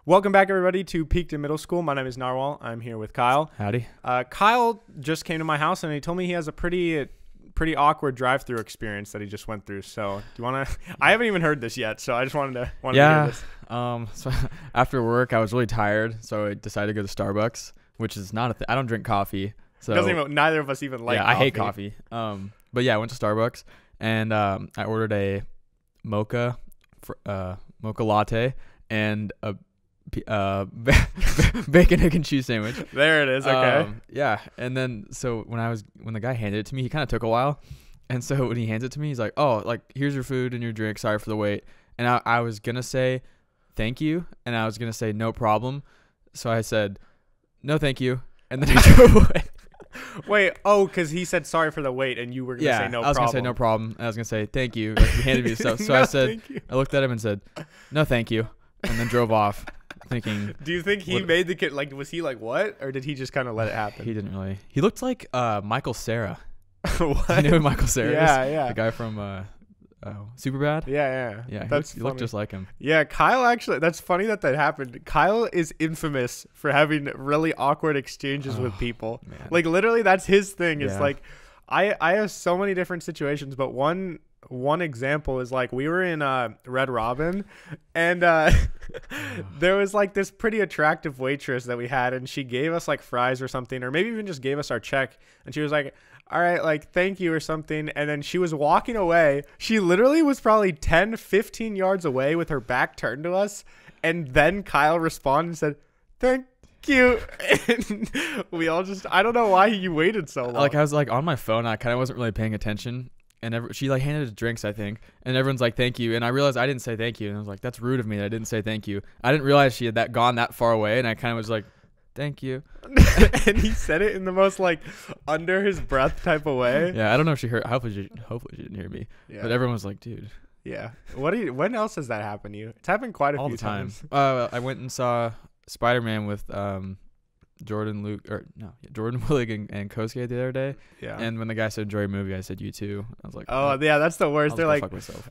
Welcome back, everybody, to Peaked in Middle School. My name is Narwhal. I'm here with Kyle. Howdy. Kyle just came to my house, and he told me he has a pretty awkward drive-through experience that he just went through. So, do you want to? I haven't even heard this yet, so I just wanted to hear this. So after work, I was really tired, so I decided to go to Starbucks, which is not a thing. I don't drink coffee, so neither of us even like. Yeah, coffee. I hate coffee. But yeah, I went to Starbucks and I ordered a mocha latte and a bacon, egg, and cheese sandwich. There it is. Okay. Yeah, and then so when the guy handed it to me, he kind of took a while, and so when he hands it to me, he's like, "Oh, like here's your food and your drink. Sorry for the wait." And I was gonna say thank you, and I was gonna say no problem, so I said no thank you, and then he drove away. Wait, because he said sorry for the wait, and you were gonna say no problem. I was gonna say no problem, and I was gonna say thank you. Like, he handed me stuff, so I said, I looked at him and said no thank you, and then drove off. Thinking, do you think he made the kid, like, was he like, what, or did he just kind of let it happen? He didn't really. He looked like Michael Cera. What? You know who Michael Cera is? Yeah. The guy from Superbad. Yeah. He looked just like him. Yeah, Kyle actually. That's funny that happened. Kyle is infamous for having really awkward exchanges with people. Man. Like literally, that's his thing. It's Yeah. like, I have so many different situations, but one example is like we were in Red Robin, and there was like this pretty attractive waitress that we had, and she gave us like fries or something, or maybe even just gave us our check, and she was like, all right, like thank you or something, and then she was walking away. She literally was probably 10-15 yards away with her back turned to us, and then Kyle responded and said thank you. And we all just, I don't know why you waited so long. Like I was like on my phone, I kind of wasn't really paying attention. And she like handed us drinks, I think, and everyone's like, "Thank you." And I realized I didn't say thank you, and I was like, "That's rude of me that I didn't say thank you." I didn't realize she had gone that far away, and I kind of was like, "Thank you." And he said it in the most like under his breath type of way. Yeah, I don't know if she heard. Hopefully she didn't hear me. Yeah. But everyone was like, "Dude." Yeah. When else has that happened to you? It's happened quite a few times. I went and saw Spider-Man with Jordan Willig and Kosuke the other day. Yeah. And when the guy said enjoy your movie, I said you too. I was like, oh yeah, that's the worst. They're like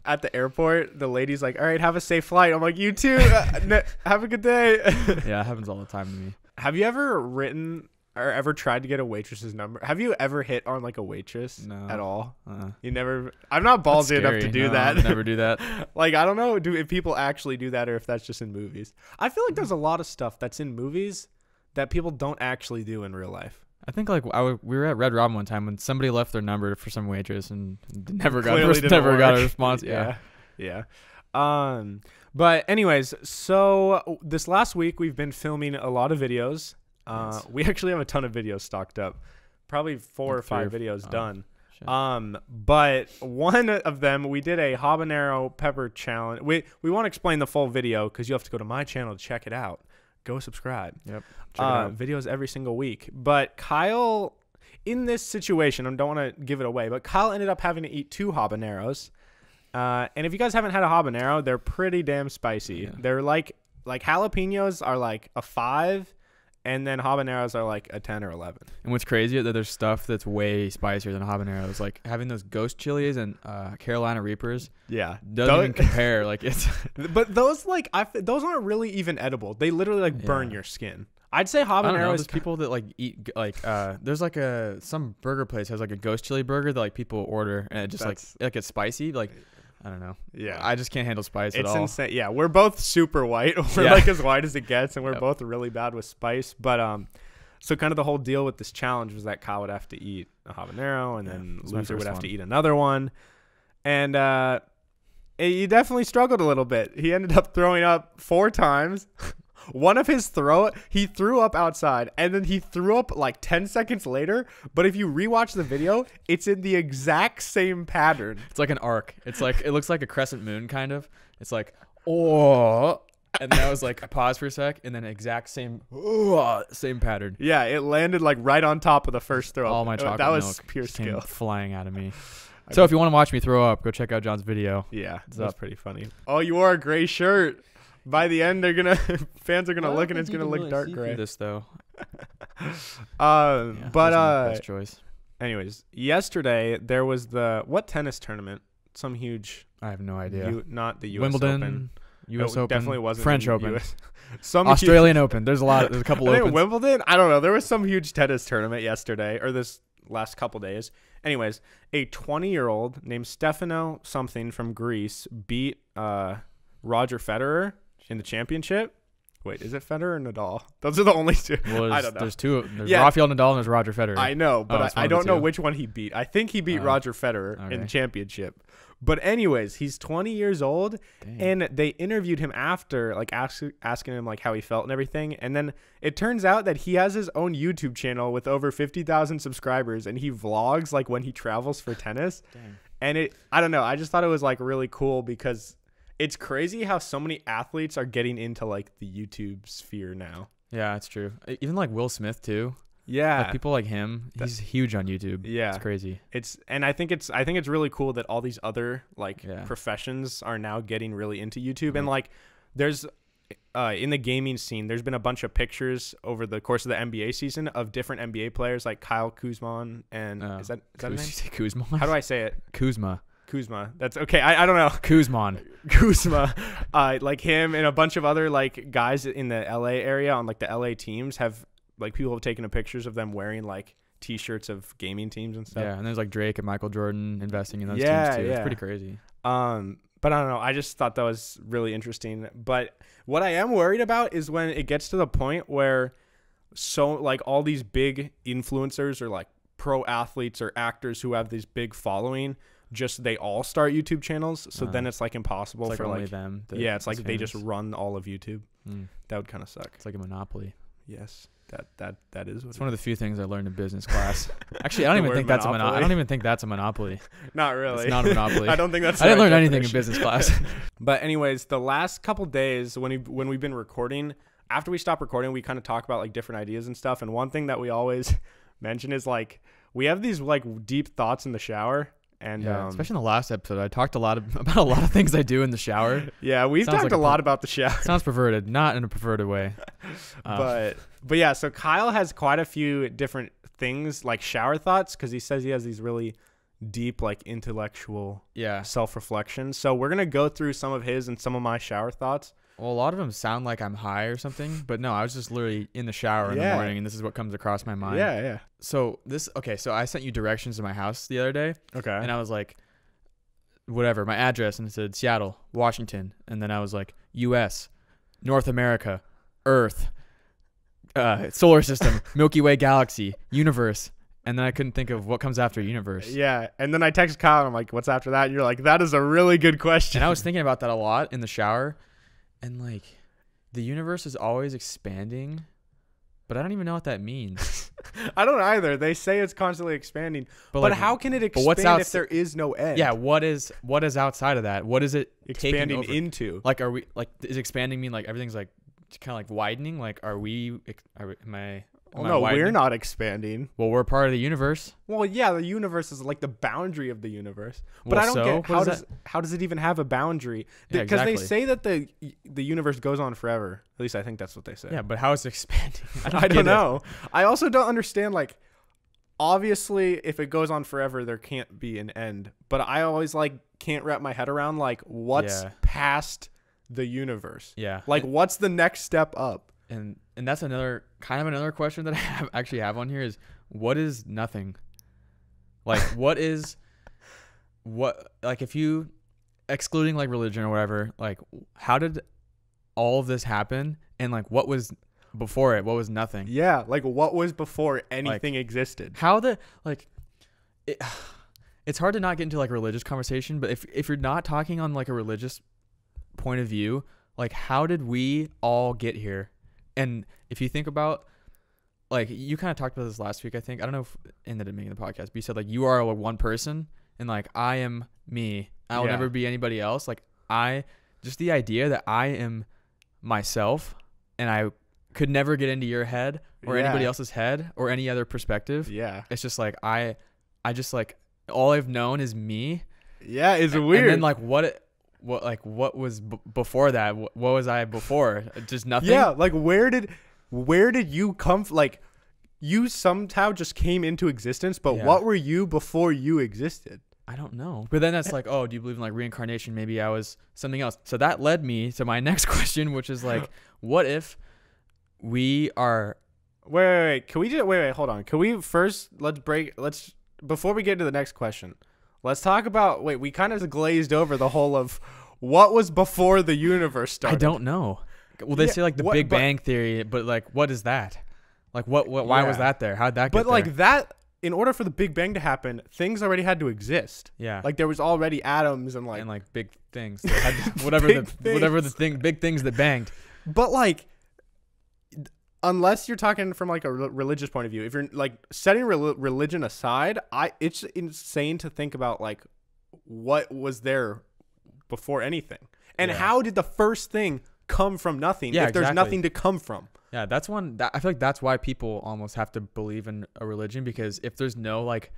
at the airport, the lady's like, all right, have a safe flight. I'm like, you too. Have a good day. Yeah, it happens all the time to me. Have you ever written or ever tried to get a waitress's number? Have you ever hit on like a waitress at all? You never. I'm not ballsy enough to do that. Never do that. Like I don't know if people actually do that or if that's just in movies. I feel like there's a lot of stuff that's in movies that people don't actually do in real life. I think like we were at Red Robin one time when somebody left their number for some waitress and never got a response. Yeah. But anyways, so this last week we've been filming a lot of videos. Nice. We actually have a ton of videos stocked up, probably four or five videos done. Shit. But one of them we did a habanero pepper challenge. We won't explain the full video because you have to go to my channel to check it out. Go subscribe. Yep. Videos every single week. But Kyle, in this situation, I don't want to give it away, but Kyle ended up having to eat 2 habaneros. And if you guys haven't had a habanero, they're pretty damn spicy. Yeah. They're like jalapenos are like a 5, and then habaneros are like a 10 or 11. And what's crazy is that there's stuff that's way spicier than habaneros. Like having those ghost chilies and Carolina Reapers. Yeah, doesn't even compare. Like it's. But those those aren't really even edible. They literally like burn your skin. I'd say habanero. I don't know, there's people that like eat like there's like some burger place has like a ghost chili burger that like people order and it just like it's spicy like. I don't know. Yeah. I just can't handle spice at all. It's insane. Yeah. We're both super white. We're like as white as it gets, and we're both really bad with spice. But so kind of the whole deal with this challenge was that Kyle would have to eat a habanero, and then loser would have to eat another one. And he definitely struggled a little bit. He ended up throwing up 4 times. One of his he threw up outside, and then he threw up like 10 seconds later. But if you rewatch the video, it's in the exact same pattern. It's like an arc. It's like it looks like a crescent moon kind of. It's like oh, and then I was like I paused for a sec, and then exact same pattern. Yeah, it landed like right on top of the first throw. All my chocolate that was milk pure skill came flying out of me. So if you want to watch me throw up, go check out John's video. Yeah, that's pretty funny. Oh, you wore a gray shirt. By the end, fans are gonna look and it's gonna look dark gray. This though. Best choice. Anyways, yesterday there was what tennis tournament? Some huge. I have no idea. Not the U.S. Wimbledon. Open. U.S. It Open, definitely wasn't French in Open, US. Some Australian Open. There's a couple I think opens. Wimbledon. I don't know. There was some huge tennis tournament yesterday or this last couple days. Anyways, a 20-year-old named Stefano something from Greece beat Roger Federer in the championship. Wait, is it Federer or Nadal? Those are the only two. Well, I don't know. There's two. There's Rafael Nadal and there's Roger Federer. I know, but I don't know which one he beat. I think he beat Roger Federer in the championship. But anyways, he's 20 years old. Dang. And they interviewed him after, like asking him like how he felt and everything. And then it turns out that he has his own YouTube channel with over 50,000 subscribers, and he vlogs like when he travels for tennis. Dang. And I don't know. I just thought it was like really cool because it's crazy how so many athletes are getting into like the YouTube sphere now. Yeah, it's true. Even like Will Smith too. Yeah, like people like him. He's huge on YouTube. Yeah, it's crazy. I think it's really cool that all these other like professions are now getting really into YouTube. And like there's in the gaming scene, there's been a bunch of pictures over the course of the NBA season of different NBA players like Kyle Kuzma and is that his name? Kuzma? How do I say it? Kuzma. That's okay. I don't know. Kuzma. Like him and a bunch of other like guys in the LA area on like the LA teams have like people have taken pictures of them wearing like t-shirts of gaming teams and stuff. Yeah, and there's like Drake and Michael Jordan investing in those teams too. Yeah. It's pretty crazy. But I don't know. I just thought that was really interesting. But what I am worried about is when it gets to the point where so like all these big influencers or like pro athletes or actors who have this big following, just they all start YouTube channels. So then it's like impossible for like them. It's like they just run all of YouTube. That would kind of suck. It's like a monopoly. Yes. That is what it's one of the few things I learned in business class. Actually, I don't even think that's a monopoly. I don't even think that's a monopoly. Not really. It's not a monopoly. I don't think that's. I didn't learn anything in business class. But anyways, the last couple days when we've been recording, after we stop recording, we kind of talk about like different ideas and stuff. And one thing that we always mention is like we have these like deep thoughts in the shower. And especially in the last episode, I talked about a lot of things I do in the shower. Yeah, we've talked a lot about the shower. Sounds perverted, not in a perverted way. But yeah, so Kyle has quite a few different things like shower thoughts because he says he has these really deep like intellectual self-reflection. So we're gonna go through some of his and some of my shower thoughts. Well, a lot of them sound like I'm high or something, but no, I was just literally in the shower in the morning, and this is what comes across my mind. Yeah. So I sent you directions to my house the other day. Okay. And I was like, whatever, my address, and it said Seattle, Washington, and then I was like, U.S., North America, Earth, solar system, Milky Way galaxy, universe. And then I couldn't think of what comes after universe. Yeah. And then I texted Kyle, and I'm like, what's after that? And you're like, that is a really good question. And I was thinking about that a lot in the shower. And like, the universe is always expanding, but I don't even know what that means. I don't either. They say it's constantly expanding, but like, how can it expand if there is no end? Yeah, what is outside of that? What is it expanding into? Like, are we like is expanding mean like everything's like kind of like widening? Like, am I? No, we're not expanding. Well, we're part of the universe. Well, yeah, the universe is like the boundary of the universe. But I don't get how does it even have a boundary? Because they say that the universe goes on forever. At least I think that's what they say. Yeah, but how is it expanding? I don't know. I also don't understand, like, obviously if it goes on forever, there can't be an end. But I always like can't wrap my head around like what's past the universe. Yeah. Like what's the next step up? And that's another question that I have on here is what is nothing? Like if you excluding like religion or whatever, like how did all of this happen and like what was before it? What was nothing? Yeah, like what was before anything existed? It's hard to not get into like a religious conversation, but if you're not talking on like a religious point of view, like how did we all get here? And if you think about, like, you kind of talked about this last week, I think. I don't know if in the beginning of the podcast, but you said, like, you are like one person, and, like, I am me. I will never be anybody else. Like, just the idea that I am myself, and I could never get into your head or anybody else's head or any other perspective. Yeah. It's just, like, I just, like, all I've known is me. Yeah, it's weird. And then, like, what was before that? What was I before? Just nothing. Yeah, like where did you come from? Like you somehow just came into existence, but what were you before you existed? I don't know. But then that's like, oh, do you believe in like reincarnation? Maybe I was something else. So that led me to my next question, which is like, what if we are Wait. Can we just wait? Hold on. Can we first let's before we get to the next question, let's talk about we kind of glazed over the whole of what was before the universe started. I don't know. Well, they say like the Big Bang Theory, but like, what is that? Like, why was that there? How'd that get there? But like that, in order for the Big Bang to happen, things already had to exist. Yeah. Like there was already atoms and like big things. They had big things that banged. But like, unless you're talking from like a religious point of view, if you're like setting religion aside, it's insane to think about like what was there before anything, and how did the first thing come from nothing if there's nothing to come from. Yeah, that's one that I feel like that's why people almost have to believe in a religion, because if there's no like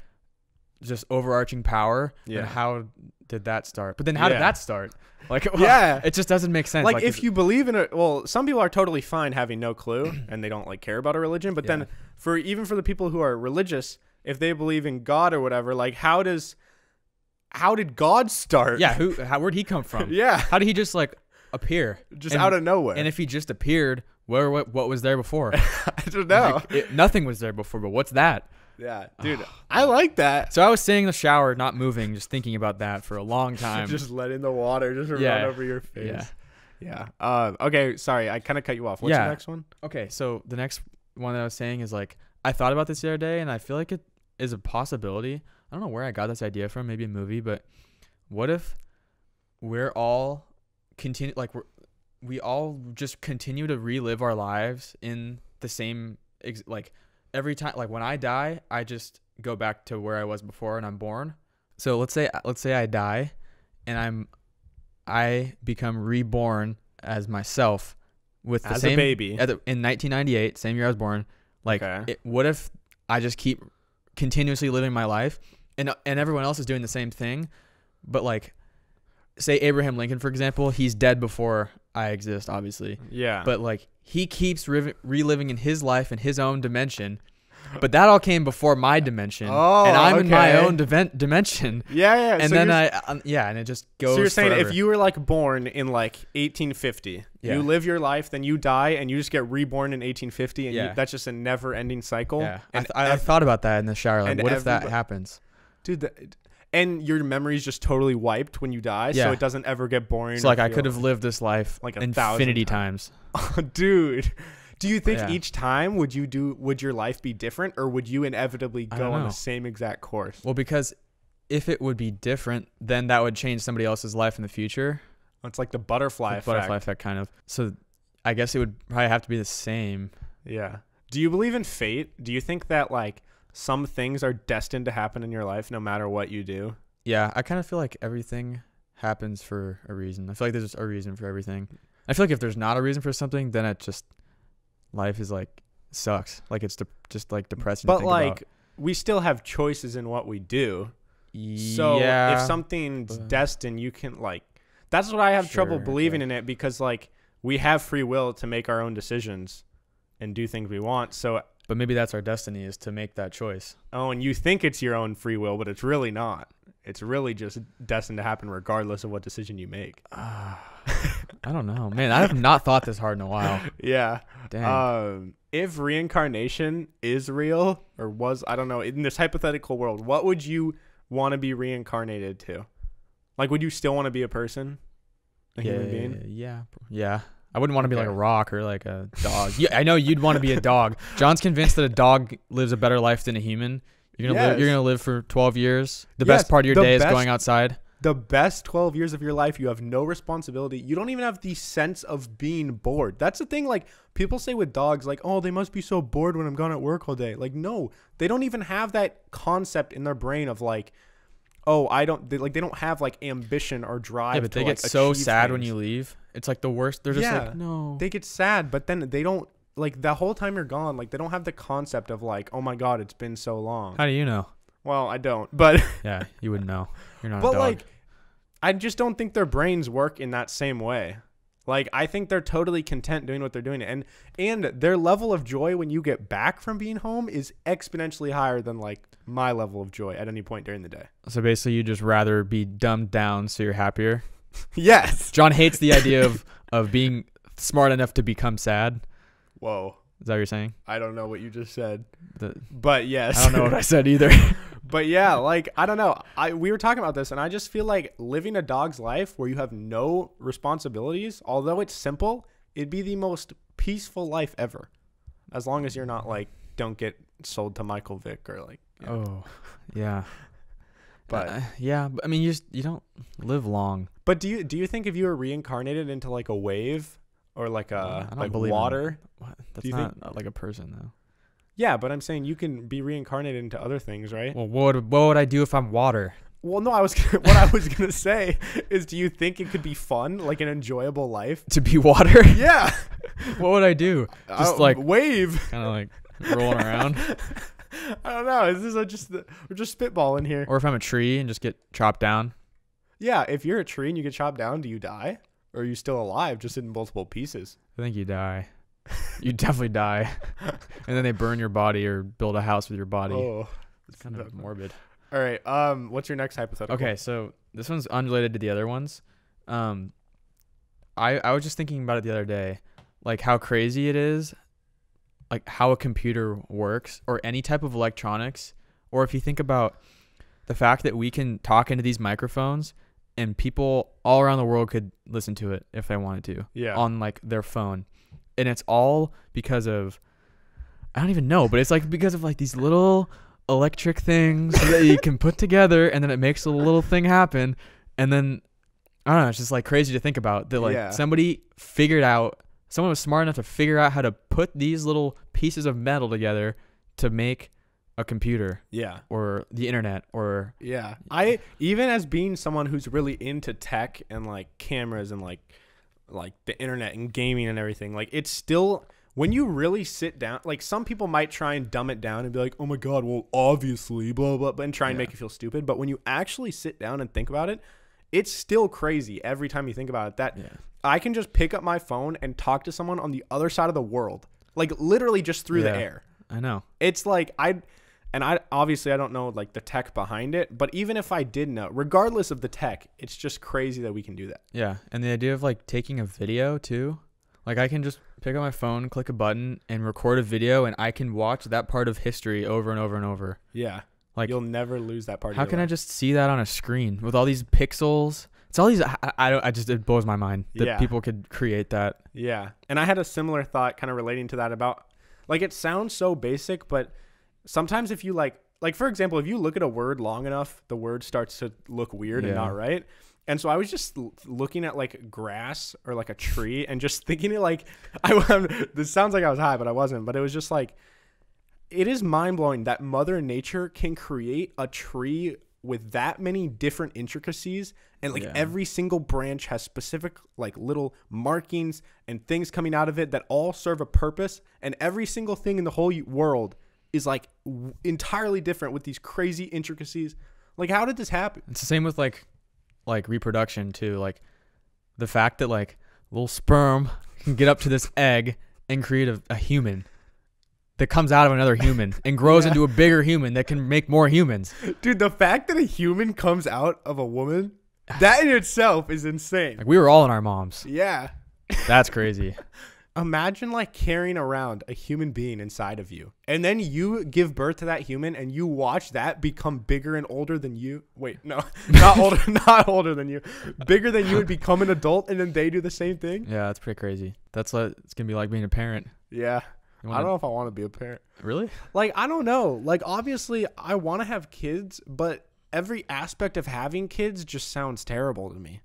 just overarching power, then how did that start? But then how did that start? Like, it just doesn't make sense. Like if you believe in it, well, some people are totally fine having no clue and they don't like care about a religion. But then for the people who are religious, if they believe in God or whatever, like how did God start? Yeah, where'd he come from? How did he just like appear out of nowhere? And if he just appeared, what was there before? I don't know. Like, nothing was there before, but what's that? Yeah, dude, I like that. So I was sitting in the shower, not moving, just thinking about that for a long time. Just letting the water just run over your face. Yeah. Okay, sorry, I kind of cut you off. What's the next one? Okay, so the next one that I was saying is like, I thought about this the other day, and I feel like it is a possibility. I don't know where I got this idea from, maybe a movie, but what if we're all we all just continue to relive our lives in the same like every time, like when I die, I just go back to where I was before and I'm born. So let's say I die and I become reborn as myself with the same a baby in 1998, same year I was born. Like, what if I just keep continuously living my life and everyone else is doing the same thing, but like, say Abraham Lincoln, for example, he's dead before I exist, obviously. Yeah. But like he keeps reliving in his life in his own dimension. But that all came before my dimension. Oh, and I'm in my own dimension. Yeah. And so then and it just goes. So you're saying forever. If you were like born in like 1850, you live your life, then you die, and you just get reborn in 1850, and that's just a never-ending cycle. Yeah. And I thought about that in the shower. Like, what if that happens? Dude, and your memory's just totally wiped when you die, so it doesn't ever get boring. So like I could have lived this life like infinity times. Oh, dude. Do you think each time would your life be different, or would you inevitably go on the same exact course? Well, because if it would be different, then that would change somebody else's life in the future. It's like the butterfly effect. Butterfly effect, kind of. So I guess it would probably have to be the same. Yeah. Do you believe in fate? Do you think that like some things are destined to happen in your life no matter what you do? Yeah, I kind of feel like everything happens for a reason. I feel like there's a reason for everything. I feel like if there's not a reason for something, then life is like sucks. Like it's just like depressing to think about. We still have choices in what we do. So if something's destined, you can like, that's what I have trouble believing in it, because like we have free will to make our own decisions and do things we want. So but maybe that's our destiny, is to make that choice. Oh, and you think it's your own free will, but it's really not. It's really just destined to happen regardless of what decision you make. I don't know, man. I have not thought this hard in a while. Yeah. Dang. If reincarnation is real, or was, I don't know, in this hypothetical world, what would you want to be reincarnated to? Like, would you still want to be a person? A human being? Yeah. I wouldn't want to be like a rock or like a dog. I know you'd want to be a dog. John's convinced that a dog lives a better life than a human. You're gonna live for 12 years. The best part of your day is going outside. The best 12 years of your life, you have no responsibility. You don't even have the sense of being bored. That's the thing. Like people say with dogs, like, oh, they must be so bored when I'm gone at work all day. Like, no, they don't even have that concept in their brain of like, oh, they don't have like ambition or drive. Yeah, but they get so sad when you leave. It's like the worst. They're just like, no. They get sad, but then they don't, like the whole time you're gone, like they don't have the concept of like, oh my God, it's been so long. How do you know? Well, I don't, but yeah, you wouldn't know. You're not a but dog. Like, I just don't think their brains work in that same way. Like, I think they're totally content doing what they're doing. And their level of joy when you get back from being home is exponentially higher than, like, my level of joy at any point during the day. So basically, you just rather be dumbed down so you're happier. Yes. John hates the idea of being smart enough to become sad. Whoa. Is that what you're saying? I don't know what you just said. But yes. I don't know what I said either. But yeah, like, I don't know. We were talking about this, and I just feel like living a dog's life where you have no responsibilities, although it's simple, it'd be the most peaceful life ever. As long as you're not, like, don't get sold to Michael Vick or, like. Oh, yeah. But yeah, but I mean, you don't live long. But do you think if you were reincarnated into, like, a wave or like I don't like believe water? What? That's not like a person though. Yeah, but I'm saying you can be reincarnated into other things, right? Well, what would I do if I'm water? Well, no, what I was gonna say is, do you think it could be fun, like an enjoyable life? To be water? Yeah. What would I do? Just like wave, kind of like rolling around. I don't know. Is this we're just spitballing here? Or if I'm a tree and just get chopped down? Yeah, if you're a tree and you get chopped down, do you die, or are you still alive, just in multiple pieces? I think you die. You definitely die, and then they burn your body or build a house with your body. Oh, it's kind of morbid. All right. What's your next hypothetical? Okay, so this one's unrelated to the other ones. I was just thinking about it the other day, like how crazy it is, like how a computer works or any type of electronics, or if you think about the fact that we can talk into these microphones and people all around the world could listen to it if they wanted to. Yeah. On like their phone. And it's all because of, I don't even know, but it's like because of like these little electric things that you can put together, and then it makes a little thing happen. And then, I don't know, it's just like crazy to think about that. Like someone was smart enough to figure out how to put these little pieces of metal together to make a computer. Yeah. Or the internet or. Yeah. I, even as being someone who's really into tech and like cameras and like the internet and gaming and everything, like it's still, when you really sit down, like some people might try and dumb it down and be like, oh my God, well, obviously, blah, blah, blah, and try and make you feel stupid. But when you actually sit down and think about it, it's still crazy every time you think about it that I can just pick up my phone and talk to someone on the other side of the world, like literally just through the air. I know. It's like, I obviously I don't know like the tech behind it, but even if I did know, regardless of the tech, it's just crazy that we can do that. Yeah. And the idea of like taking a video too, like I can just pick up my phone, click a button and record a video, and I can watch that part of history over and over and over. Yeah. Like you'll never lose that part. How can I just see that on a screen with all these pixels? It's all these, it blows my mind that people could create that. Yeah. And I had a similar thought kind of relating to that about, like, it sounds so basic, but sometimes if you like for example, if you look at a word long enough, the word starts to look weird and not right. And so I was just looking at like grass or like a tree and just thinking it like, this sounds like I was high, but I wasn't. But it was just like, it is mind blowing that Mother Nature can create a tree with that many different intricacies, and like every single branch has specific like little markings and things coming out of it that all serve a purpose, and every single thing in the whole world is like entirely different with these crazy intricacies. Like, how did this happen? It's the same with like reproduction too. Like the fact that like little sperm can get up to this egg and create a human that comes out of another human and grows into a bigger human that can make more humans. Dude, the fact that a human comes out of a woman, that in itself is insane. Like we were all in our moms. Yeah. That's crazy. Imagine like carrying around a human being inside of you, and then you give birth to that human and you watch that become bigger and older than you. Wait, no, not older than you, bigger than you, and become an adult, and then they do the same thing. Yeah, that's pretty crazy. That's what it's going to be like being a parent. Yeah. I don't know if I want to be a parent. Really? Like, I don't know. Like, obviously I want to have kids, but every aspect of having kids just sounds terrible to me.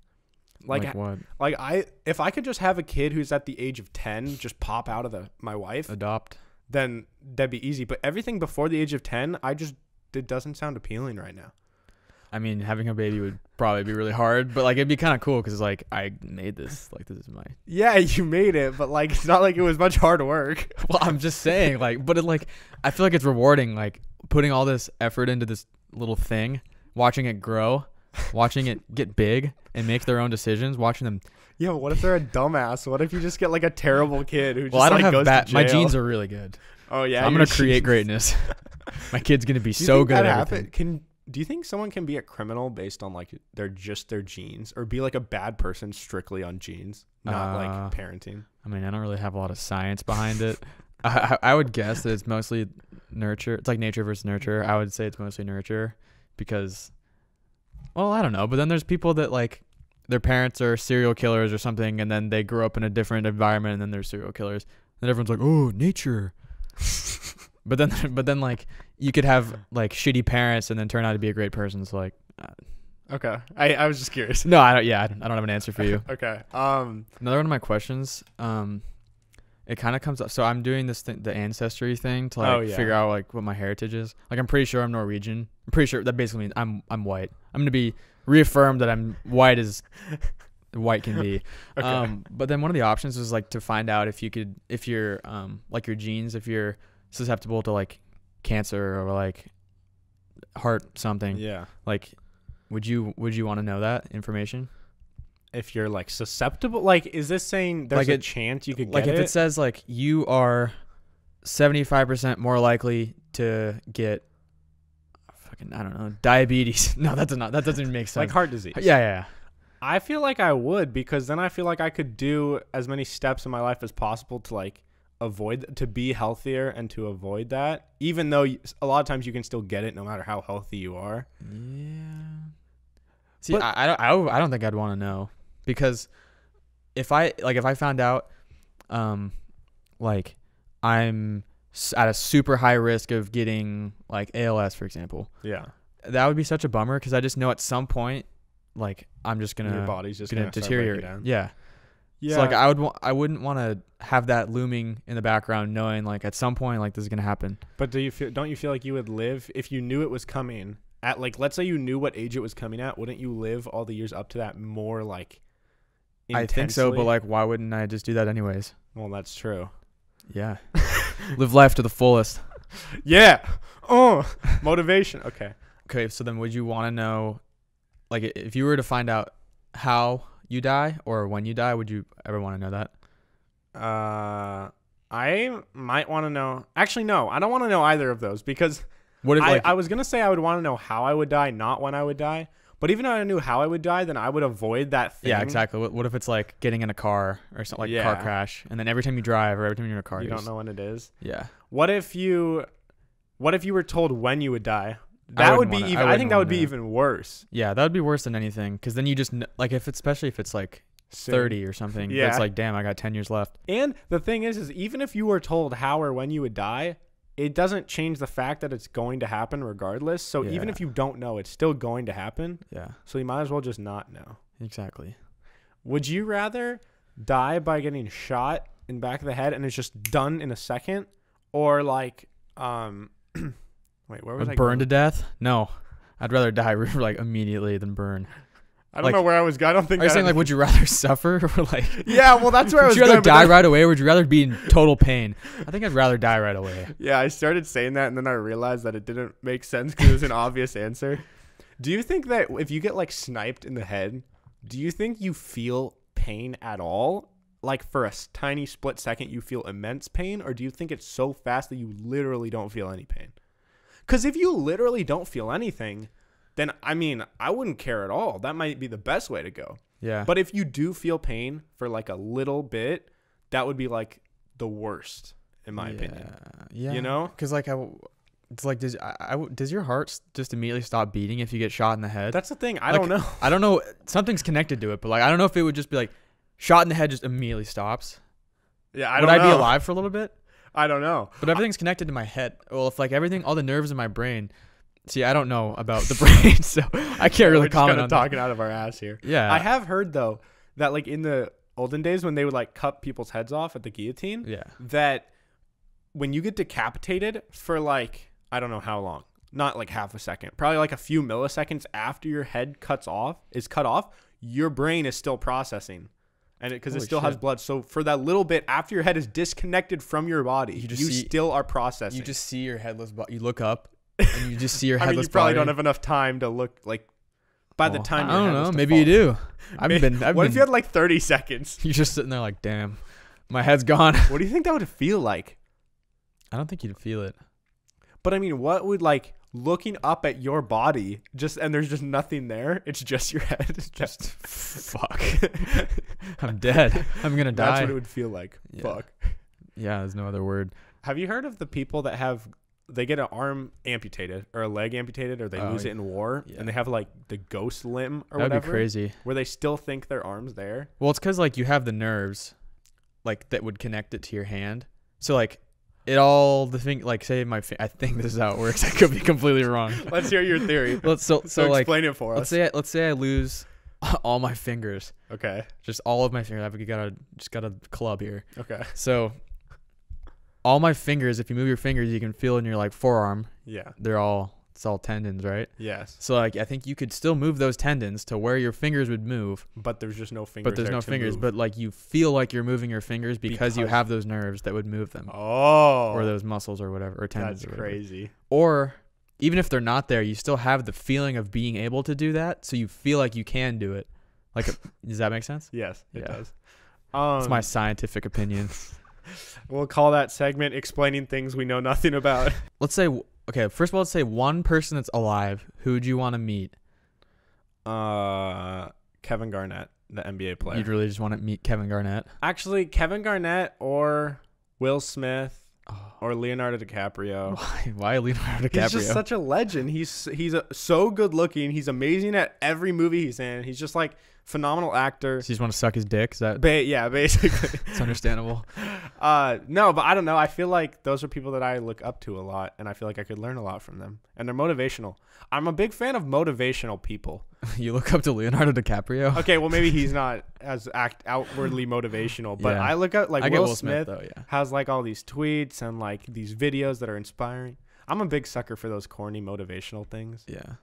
Like what? Like if I could just have a kid who's at the age of 10 just pop out of my wife, adopt, then that'd be easy. But everything before the age of 10, it doesn't sound appealing right now. I mean, having a baby would probably be really hard, but like it'd be kind of cool because it's like I made this. Like this is my. Yeah, you made it, but like it's not like it was much hard work. Well, I'm just saying, like, but it like I feel like it's rewarding, like putting all this effort into this little thing, watching it grow, watching it get big and make their own decisions, watching them Yeah, but what if they're a dumbass? What if you just get like a terrible kid who just Well, I don't have goes bad. to My jail? genes are really good. Oh yeah, So I'm gonna create greatness. My kid's gonna be Do you so think good that at happen- everything. Do you think someone can be a criminal based on like their genes, or be like a bad person strictly on genes, not like parenting? I mean, I don't really have a lot of science behind it. I would guess that it's mostly nurture. It's like nature versus nurture. I would say it's mostly nurture because, well, I don't know. But then there's people that like their parents are serial killers or something, and then they grew up in a different environment, and then they're serial killers. And everyone's like, oh, nature. But then like you could have like shitty parents and then turn out to be a great person. So like, Okay, I was just curious. no, I don't. Yeah, I don't have an answer for you. Okay. Another one of my questions. It kind of comes up. So I'm doing this thing, the ancestry thing, to like figure out like what my heritage is. Like I'm pretty sure I'm Norwegian. I'm pretty sure that basically means I'm white. I'm gonna be reaffirmed that I'm white as white can be. Okay. But then one of the options was like to find out if you're like your genes, if you're susceptible to like cancer or like heart something. Yeah. Like, would you want to know that information? If you're like susceptible, like, is this saying there's Like a chance you could get Like if it? it says like you are 75% more likely to get fucking, I don't know, diabetes. No, that doesn't even make sense. Like heart disease. Yeah. I feel like I would, because then I feel like I could do as many steps in my life as possible to like to be healthier and to avoid that, even though a lot of times you can still get it no matter how healthy you are. Yeah. See, But- I don't think I'd want to know, because if I found out, like I'm at a super high risk of getting like ALS, for example, Yeah. that would be such a bummer, because I just know at some point, like I'm just Your gonna body's just gonna start breaking deteriorate. down. Yeah. Yeah. So like I wouldn't want to have that looming in the background, knowing like at some point like this is gonna happen. But don't you feel like you would live if you knew it was coming at, like, let's say you knew what age it was coming at, wouldn't you live all the years up to that more like I think so, but intensely? like why wouldn't I just do that anyways? Well, that's true. Yeah. Live life to the fullest. Yeah. Oh, motivation. Okay. Okay, so then would you want to know, like, if you were to find out how you die or when you die, would you ever want to know that? I might want to know. Actually, no, I don't want to know either of those, because What if like I was gonna say I would want to know how I would die, not when I would die. But even if I knew how I would die, then I would avoid that thing. yeah, exactly. What if it's like getting in a car or something, like a car Yeah. crash, and then every time you drive or every time you're in a car, You you're don't just- know when it is. Yeah. What if you were told when you would die? I That would wouldn't be wanna- even. I I wouldn't think that would wanna be know. even worse. Yeah, that would be worse than anything, because then you just like especially if it's like Soon. 30 or something. Yeah. It's like, damn, I got 10 years left. And the thing is even if you were told how or when you would die, it doesn't change the fact that it's going to happen regardless. So even Yeah. if you don't know, it's still going to happen. Yeah, So you might as well just not know. exactly. Would you rather die by getting shot in the back of the head and it's just done in a second, or like wait, where was I Burn going? to death? No, I'd rather die like immediately than burn. I don't like- know where I was going. I don't think Are you that- saying like, would you rather suffer or like? yeah, well, that's where I Would was you rather going, but die then- right away, or would you rather be in total pain? I think I'd rather die right away. Yeah, I started saying that, and then I realized that it didn't make sense because it was an obvious answer. Do you think that if you get like sniped in the head, do you think you feel pain at all? Like for a tiny split second, you feel immense pain, or do you think it's so fast that you literally don't feel any pain? Because if you literally don't feel anything, then I mean, I wouldn't care at all. That might be the best way to go. Yeah. But if you do feel pain for like a little bit, that would be like the worst, in my opinion. Yeah. You know? Because like it's like does your heart just immediately stop beating if you get shot in the head? That's the thing. I Like, don't know. I don't know. Something's connected to it, but like I don't know if it would just be like shot in the head just immediately stops. Yeah, I Would don't I know. be alive for a little bit? I don't know. But everything's connected to my head. Well, if like everything, all the nerves in my brain. See, I don't know about the brain, so I can't really We're just comment kind on of that. talking out of our ass here. Yeah. I have heard though that like in the olden days when they would like cut people's heads off at the guillotine, Yeah. that when you get decapitated for like I don't know how long, not like half a second, probably like a few milliseconds after your head cut off, your brain is still processing. And because it Holy still has shit. blood. So for that little bit after your head is disconnected from your body, You you, just see- still are processing. You just see your headless body. You look up and you just see your I mean, headless you probably body. don't have enough time to look like by the time I your don't head know. was to Maybe fall. you do. What if you had like 30 seconds? You're just sitting there like, damn, my head's gone. What do you think that would feel like? I don't think you'd feel it. But I mean, what would like looking up at your body and there's just nothing there? It's just your head. It's just fuck. I'm dead. I'm gonna die. That's what it would feel like. Yeah. Fuck. Yeah, there's no other word. Have you heard of the people that they get an arm amputated or a leg amputated or they lose it in war and they have like the ghost limb or whatever? That'd be crazy. Where they still think their arm's there. Well, it's because like you have the nerves, like that would connect it to your hand. So like the thing, like say I think this is how it works. I could be completely wrong. Let's hear your theory. So like explain it for us. Let's say I lose all my fingers. Okay. Just all of my fingers. I've got a club here. Okay. So all my fingers, if you move your fingers, you can feel in your like forearm. Yeah. It's all tendons, right? Yes. So like I think you could still move those tendons to where your fingers would move. But there's just no fingers. But there's no fingers. Move. But like you feel like you're moving your fingers because you have those nerves that would move them. Oh. Or those muscles or whatever, or tendons. That's crazy. Or even if they're not there, you still have the feeling of being able to do that. So you feel like you can do it. Like, does that make sense? Yes, it does. It's my scientific opinion. We'll call that segment explaining things we know nothing about. Let's say, okay, first of all, let's say one person that's alive. Who would you want to meet? Kevin Garnett, the NBA player. You'd really just want to meet Kevin Garnett? Actually, Kevin Garnett or Will Smith or Leonardo DiCaprio. Why Leonardo DiCaprio? He's just such a legend. He's so good looking. He's amazing at every movie he's in. He's just like phenomenal actor. So you just want to suck his dick? Is that? Yeah, basically. It's understandable. No, but I don't know. I feel like those are people that I look up to a lot, and I feel like I could learn a lot from them. And they're motivational. I'm a big fan of motivational people. You look up to Leonardo DiCaprio? Okay, well maybe he's not as outwardly motivational, but I look at like Will Smith though, has like all these tweets and like these videos that are inspiring. I'm a big sucker for those corny motivational things. Yeah.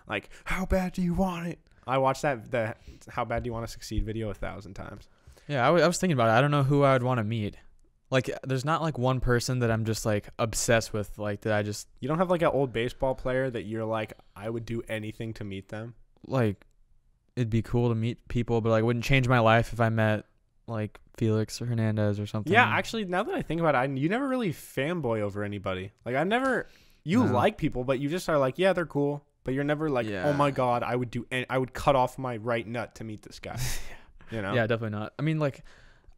Like, how bad do you want it? I watched the How Bad Do You Want to Succeed video 1,000 times. Yeah, I was thinking about it. I don't know who I would want to meet. Like, there's not like one person that I'm just like obsessed with. Like that You don't have like an old baseball player that you're like, I would do anything to meet them. Like, it'd be cool to meet people, but like, wouldn't change my life if I met like Felix or Hernandez or something. Yeah, actually, now that I think about it, you never really fanboy over anybody. Like, you like people, but you just are like, yeah, they're cool. But you're never like, oh my God, I would cut off my right nut to meet this guy. You know? Yeah, definitely not. I mean, like,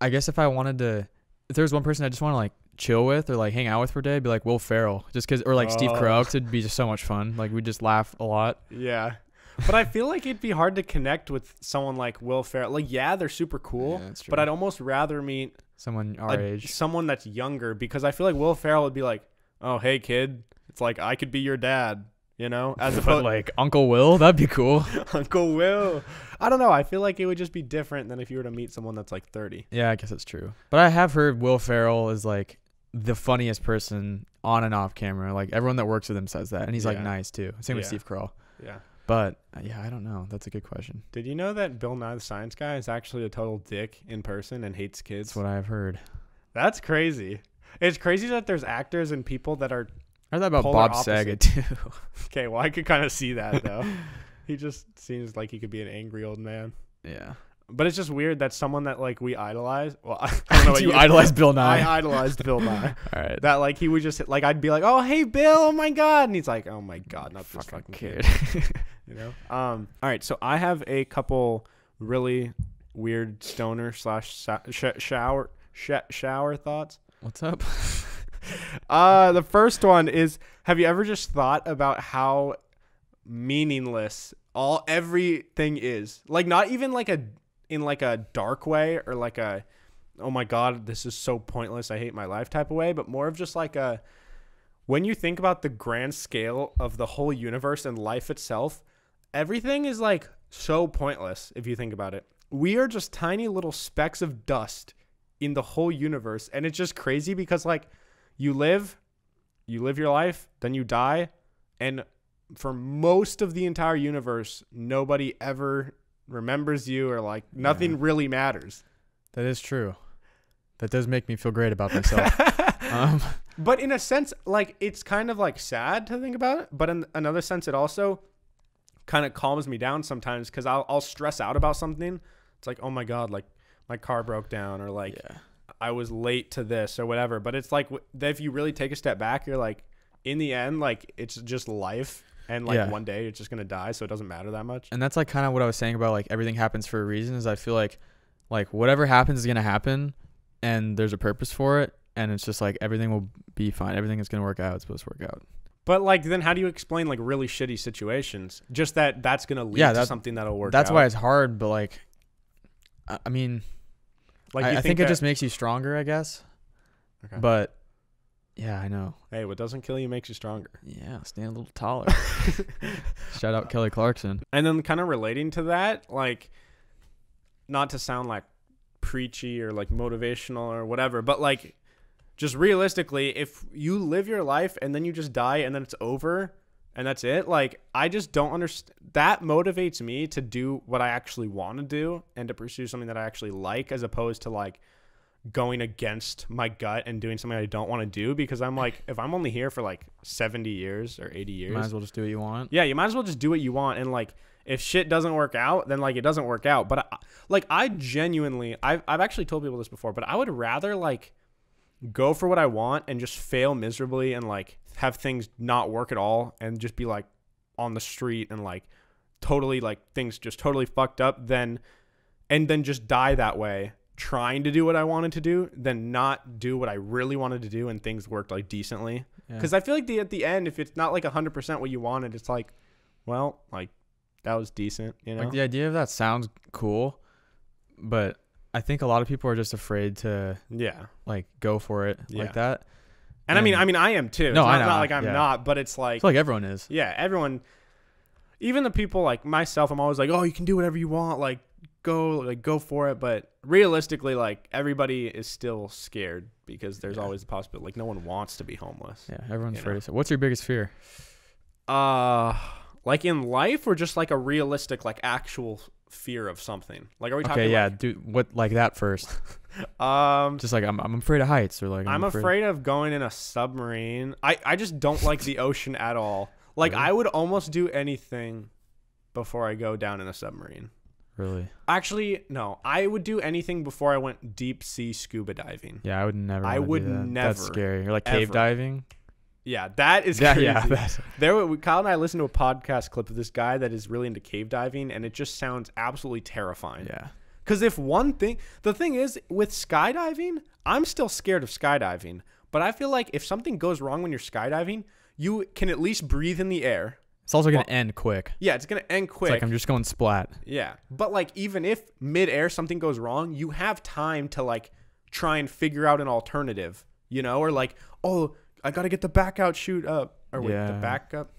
I guess if there was one person I just want to like chill with or like hang out with for a day, it'd be like Will Ferrell, or like Steve Carell, 'cause it'd be just so much fun. Like we'd just laugh a lot. Yeah. But I feel like it'd be hard to connect with someone like Will Ferrell. Like, yeah, they're super cool, but I'd almost rather meet someone our age, someone that's younger, because I feel like Will Ferrell would be like, oh, hey kid, it's like, I could be your dad. You know, as opposed like Uncle Will, that'd be cool. Uncle Will. I don't know. I feel like it would just be different than if you were to meet someone that's like 30. Yeah, I guess that's true. But I have heard Will Ferrell is like the funniest person on and off camera. Like everyone that works with him says that, and he's like nice too. Same with Steve Carell. Yeah. But yeah, I don't know. That's a good question. Did you know that Bill Nye the Science Guy is actually a total dick in person and hates kids? That's what I've heard. That's crazy. It's crazy that there's actors and people that are. I heard that about Bob Saget too. Okay, well, I could kind of see that though. He just seems like he could be an angry old man. Yeah. But it's just weird that someone that like we idolize. Well, I don't know what you idolize Bill Nye. I idolized Bill Nye. All right. That like he would just like I'd be like, oh hey Bill, oh my God, and he's like, oh my God, not this fucking kid. You know. All right, so I have a couple really weird stoner / shower thoughts. What's up? The first one is, have you ever just thought about how meaningless everything is? Like, not even like in a dark way or like a, oh my God, this is so pointless, I hate my life type of way, but more of just like when you think about the grand scale of the whole universe and life itself, everything is like so pointless if you think about it. We are just tiny little specks of dust in the whole universe, and it's just crazy because like you live your life, then you die, and for most of the entire universe, nobody ever remembers you, or like nothing really matters. That is true. That does make me feel great about myself. But in a sense, like, it's kind of like sad to think about it, but in another sense, it also kind of calms me down sometimes, because I'll stress out about something. It's like, oh my God, like my car broke down, or like I was late to this or whatever. But it's like, if you really take a step back, you're like, in the end, like it's just life. And like one day it's just going to die. So it doesn't matter that much. And that's like kind of what I was saying about like everything happens for a reason, is I feel like whatever happens is going to happen, and there's a purpose for it. And it's just like everything will be fine. Everything is going to work out. It's supposed to work out. But like, then how do you explain like really shitty situations? Just that's going to lead to something that'll work out. That's why it's hard. But like, I mean, like I think it just makes you stronger, I guess. Okay. But yeah, I know. Hey, what doesn't kill you makes you stronger. Yeah, stand a little taller. Shout out Kelly Clarkson. And then kind of relating to that, like, not to sound like preachy or like motivational or whatever, but like, just realistically, if you live your life and then you just die and then it's over and that's it, like, I just don't understand. That motivates me to do what I actually want to do and to pursue something that I actually like, as opposed to like going against my gut and doing something I don't want to do, because I'm like, if I'm only here for like 70 years or 80 years, you might as well just do what you want. Yeah, you might as well just do what you want. And like, if shit doesn't work out, then like it doesn't work out. But I genuinely, I've actually told people this before, but I would rather like go for what I want and just fail miserably and like have things not work at all and just be like on the street and like totally like things just totally fucked up, and then just die that way, trying to do what I wanted to do, than not do what I really wanted to do and things worked like decently. Because I feel like at the end, if it's not like 100% what you wanted, it's like, well, like that was decent, you know? Like the idea of that sounds cool, but I think a lot of people are just afraid to like go for it like that. And I mean I am too. No, it's not like I'm not, but it's like, I feel like everyone is. Yeah, everyone, even the people like myself, I'm always like, oh, you can do whatever you want, like go for it. But realistically, like everybody is still scared, because there's always the possibility, like no one wants to be homeless. Yeah, everyone's afraid. So what's your biggest fear? Like in life, or just like a realistic, like actual fear of something? Like, are we talking? Okay, yeah, dude, what, like that first? Just like I'm afraid of heights, or like I'm afraid of going in a submarine. I just don't like the ocean at all. Like really? I would almost do anything before I go down in a submarine. Really? Actually, no. I would do anything before I went deep sea scuba diving. Yeah, I would never. I would never. That's scary. You're like cave diving. Yeah, that is crazy. Yeah. Kyle and I listened to a podcast clip of this guy that is really into cave diving, and it just sounds absolutely terrifying. Yeah. Because the thing is, with skydiving, I'm still scared of skydiving, but I feel like if something goes wrong when you're skydiving, you can at least breathe in the air. It's also going to end quick. Yeah, it's going to end quick. It's like I'm just going splat. Yeah. But like, even if mid-air something goes wrong, you have time to like try and figure out an alternative, you know? Or like, oh, I got to get the back out chute up. Or wait, the back out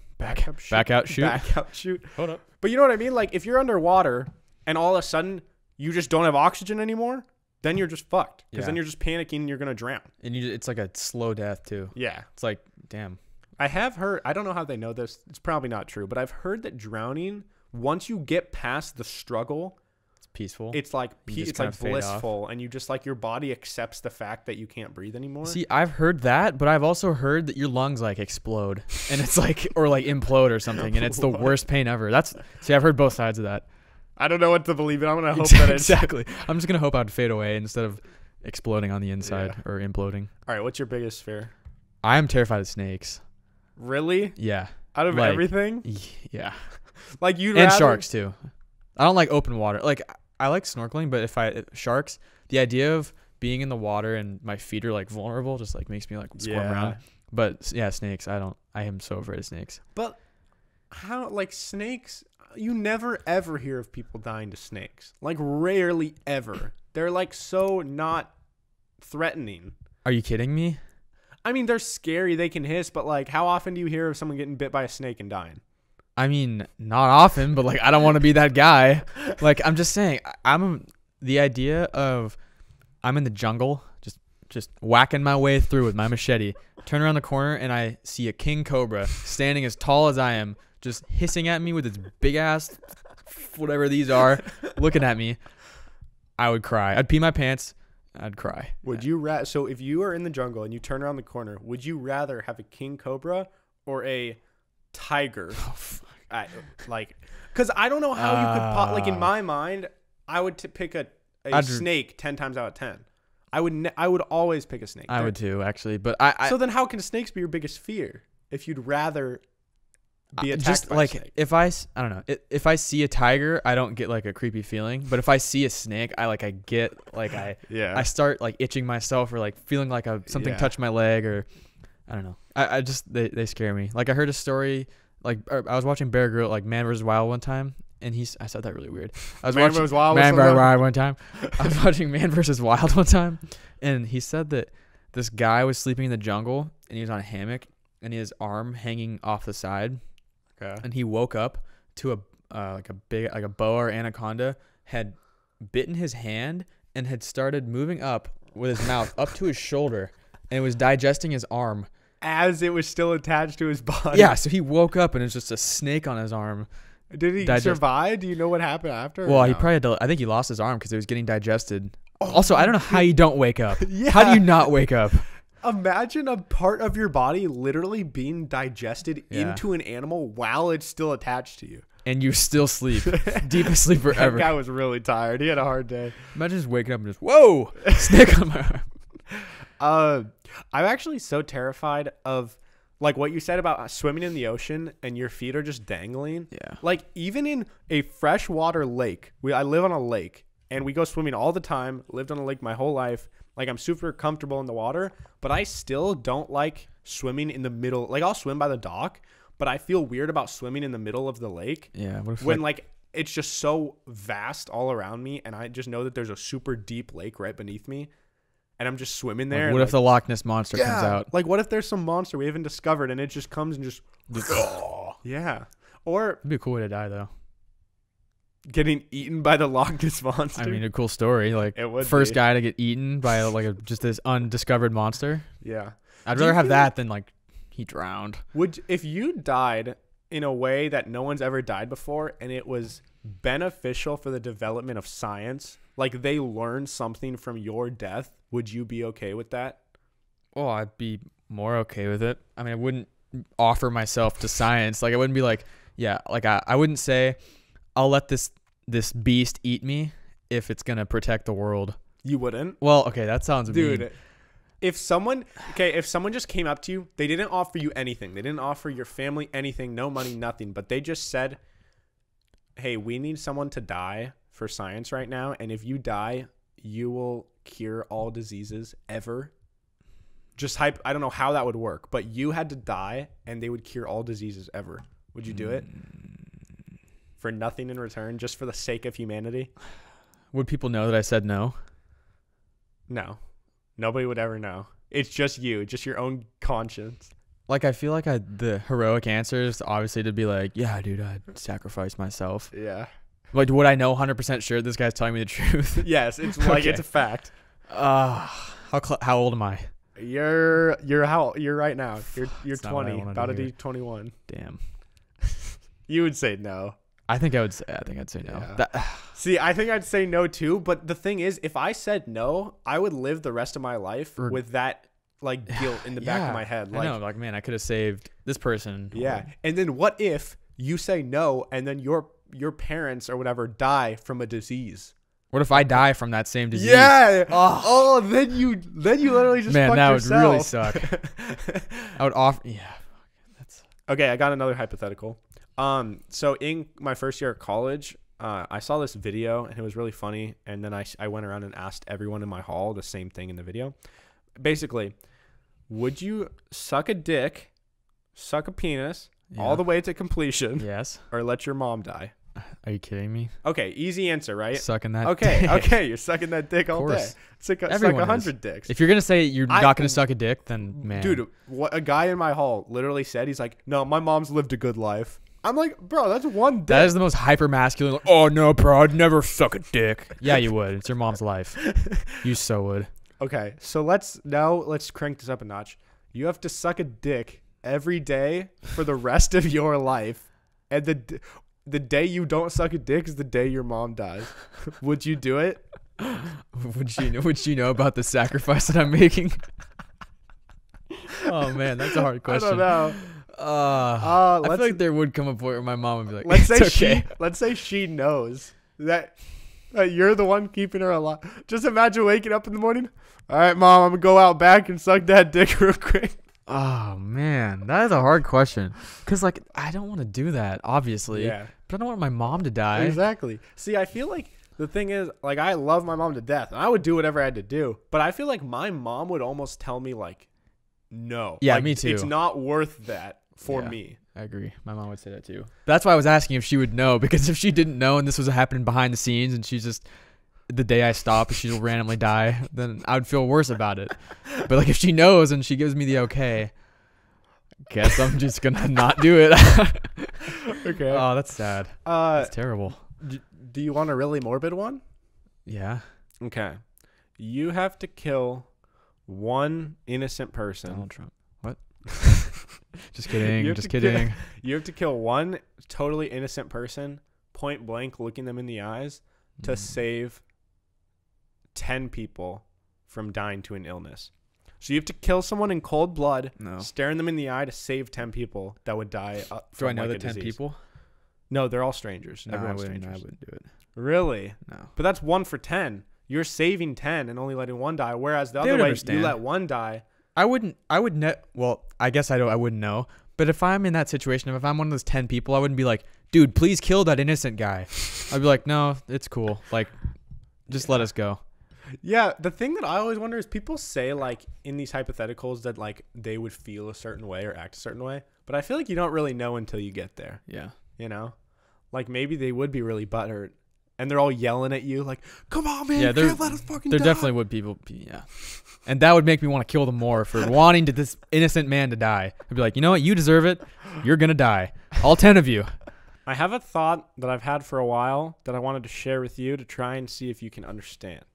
chute. Back out chute. Back out chute. Hold up. But you know what I mean? Like, if you're underwater and all of a sudden you just don't have oxygen anymore, then you're just fucked. Because then you're just panicking and you're going to drown. And it's like a slow death too. Yeah. It's like, damn. I have heard, I don't know how they know this, it's probably not true, but I've heard that drowning, once you get past the struggle, it's peaceful. It's like it's like blissful, and you just like your body accepts the fact that you can't breathe anymore. See, I've heard that, but I've also heard that your lungs like explode and it's like, or like implode or something, and it's the worst pain ever. See, I've heard both sides of that. I don't know what to believe in. I'm gonna hope that it's exactly. I'm just gonna hope I'd fade away instead of exploding on the inside or imploding. All right, what's your biggest fear? I am terrified of snakes. Really? Yeah. Out of everything? Yeah. Like you and sharks too. I don't like open water. Like I like snorkeling, but sharks, the idea of being in the water and my feet are like vulnerable just like makes me like squirm around. But yeah, snakes. I am so afraid of snakes. But how, like snakes, you never ever hear of people dying to snakes. Like rarely ever. They're like so not threatening. Are you kidding me? I mean, they're scary. They can hiss, but like, how often do you hear of someone getting bit by a snake and dying? I mean, not often, but like, I don't want to be that guy. Like, I'm just saying, the idea of I'm in the jungle, just whacking my way through with my machete, turn around the corner and I see a king cobra standing as tall as I am, just hissing at me with its big ass, whatever these are, looking at me. I would cry. I'd pee my pants. I'd cry. Would you so if you are in the jungle and you turn around the corner, would you rather have a king cobra or a tiger? Oh, fuck. Because I don't know how you could like in my mind, I would pick a snake 10 times out of 10. I would always pick a snake. I would too, actually. But so then how can snakes be your biggest fear if you'd rather be attacked just by like a snake? I don't know. If I see a tiger, I don't get like a creepy feeling. But if I see a snake, I start like itching myself or like feeling like something touched my leg or I don't know. I just they scare me. Like I heard a story I was watching Bear Grylls like Man vs. Wild one time. And I said that really weird. I was watching Man vs. Wild one time. I was watching Man vs. Wild one time, and he said that this guy was sleeping in the jungle, and he was on a hammock, and he had his arm hanging off the side. Okay. And he woke up to a boa or anaconda had bitten his hand and had started moving up with his mouth up to his shoulder, and it was digesting his arm as it was still attached to his body. Yeah. So he woke up, and it was just a snake on his arm. Did he survive? Do you know what happened after? Well, he probably had to, I think he lost his arm because it was getting digested. Also, I don't know how you don't wake up. Yeah. How do you not wake up? Imagine a part of your body literally being digested into an animal while it's still attached to you. And you still sleep. Deepest sleep forever. That guy was really tired. He had a hard day. Imagine just waking up and just, whoa, snake on my arm. I'm actually so terrified of like what you said about swimming in the ocean and your feet are just dangling. Yeah. Like even in a freshwater lake, I live on a lake and we go swimming all the time. Lived on a lake my whole life. Like I'm super comfortable in the water, but I still don't like swimming in the middle. Like I'll swim by the dock, but I feel weird about swimming in the middle of the lake. Yeah. What if when like it's just so vast all around me and I just know that there's a super deep lake right beneath me. And I'm just swimming there. Like, what if the Loch Ness Monster comes out? Like, what if there's some monster we haven't discovered and it just comes and just yeah. Or it'd be a cool way to die, though. Getting eaten by the Loch Ness Monster. I mean, a cool story. Like, it would first guy to get eaten by just this undiscovered monster. Yeah. I'd rather have that than like he drowned. If you died in a way that no one's ever died before and it was beneficial for the development of science, like they learned something from your death, would you be okay with that? Oh, I'd be more okay with it. I mean, I wouldn't offer myself to science. Like I wouldn't be like, yeah, like I wouldn't say I'll let this beast eat me if it's going to protect the world. You wouldn't? Well, okay, that sounds Dude, mean. If someone just came up to you, they didn't offer you anything. They didn't offer your family anything, no money, nothing, but they just said, "Hey, we need someone to die for science right now, and if you die, you will cure all diseases ever." Just hype. I don't know how that would work, but you had to die and they would cure all diseases ever. Would you do it? For nothing in return, just for the sake of humanity? Would people know that I said no? No. Nobody would ever know. It's just you, just your own conscience. Like, I feel like the heroic answer is obviously to be like, yeah, dude, I'd sacrifice myself. Yeah. Like, would I know 100% sure this guy's telling me the truth? Yes, it's like it's a fact. How old am I? You're right now. You're 20, about to be 21. Damn. You would say no. I think I'd say no. Yeah. See, I think I'd say no too, but the thing is, if I said no, I would live the rest of my life with that like guilt in the back of my head. Like, I know, like, man, I could have saved this person. Yeah. And then what if you say no and then your parents or whatever die from a disease? What if I die from that same disease? Yeah. Oh, then you literally just fucked yourself. That would really suck. I would offer. Yeah. Okay, I got another hypothetical. So in my first year of college, I saw this video and it was really funny. And then I went around and asked everyone in my hall the same thing in the video. Basically, would you suck a dick, suck a penis all the way to completion? Yes. Or let your mom die? Are you kidding me? Okay, easy answer, right? Sucking that dick. Dick. Okay, you're sucking that dick all day. Suck 100 dicks. If you're going to say you're not going to suck a dick, then man. Dude, what a guy in my hall literally said, he's like, no, my mom's lived a good life. I'm like, bro, that's one dick. That is the most hyper masculine. Like, oh, no, bro, I'd never suck a dick. Yeah, you would. It's your mom's life. You so would. Okay, so let's crank this up a notch. You have to suck a dick every day for the rest of your life. And the day you don't suck a dick is the day your mom dies. Would you do it? Would you know about the sacrifice that I'm making? Oh man, that's a hard question. I don't know. I feel like there would come a point where my mom would be like, let's say she knows that you're the one keeping her alive. Just imagine waking up in the morning. All right, Mom, I'm gonna go out back and suck that dick real quick. Oh man, that is a hard question. Cause like I don't want to do that, obviously. Yeah. But I don't want my mom to die. Exactly. See, I feel like the thing is, like, I love my mom to death, and I would do whatever I had to do. But I feel like my mom would almost tell me, like, no. Yeah, like, me too. It's not worth that for me. I agree. My mom would say that too. That's why I was asking if she would know, because if she didn't know and this was happening behind the scenes and she's just the day I stop she'll randomly die, then I would feel worse about it. But like if she knows and she gives me the okay, guess I'm just gonna not do it. Okay. Oh, that's sad. That's terrible. Do you want a really morbid one? Yeah. Okay. You have to kill one innocent person. Donald Trump. What? Just kidding. Just kidding. You have to kill one totally innocent person, point blank, looking them in the eyes, to save 10 people from dying to an illness. So you have to kill someone in cold blood, staring them in the eye to save 10 people that would die from Do I know like the 10 disease. people? No, they're all strangers. No, Everyone's I strangers. wouldn't do it. Really? No. But that's 1 for 10. You're saving 10 and only letting one die, whereas the They other would way, understand. you let one die. I wouldn't. Well, I guess I wouldn't know. But if I'm in that situation, if I'm one of those 10 people, I wouldn't be like, dude, please kill that innocent guy. I'd be like, no, it's cool. Like, just let us go. Yeah, the thing that I always wonder is people say, like, in these hypotheticals that, like, they would feel a certain way or act a certain way. But I feel like you don't really know until you get there. Yeah. You know? Like, maybe they would be really butthurt. And they're all yelling at you, like, come on, man, you can't let us fucking die. There definitely would people, yeah. And that would make me want to kill them more for wanting this innocent man to die. I'd be like, you know what? You deserve it. You're going to die. All 10 of you. I have a thought that I've had for a while that I wanted to share with you to try and see if you can understand.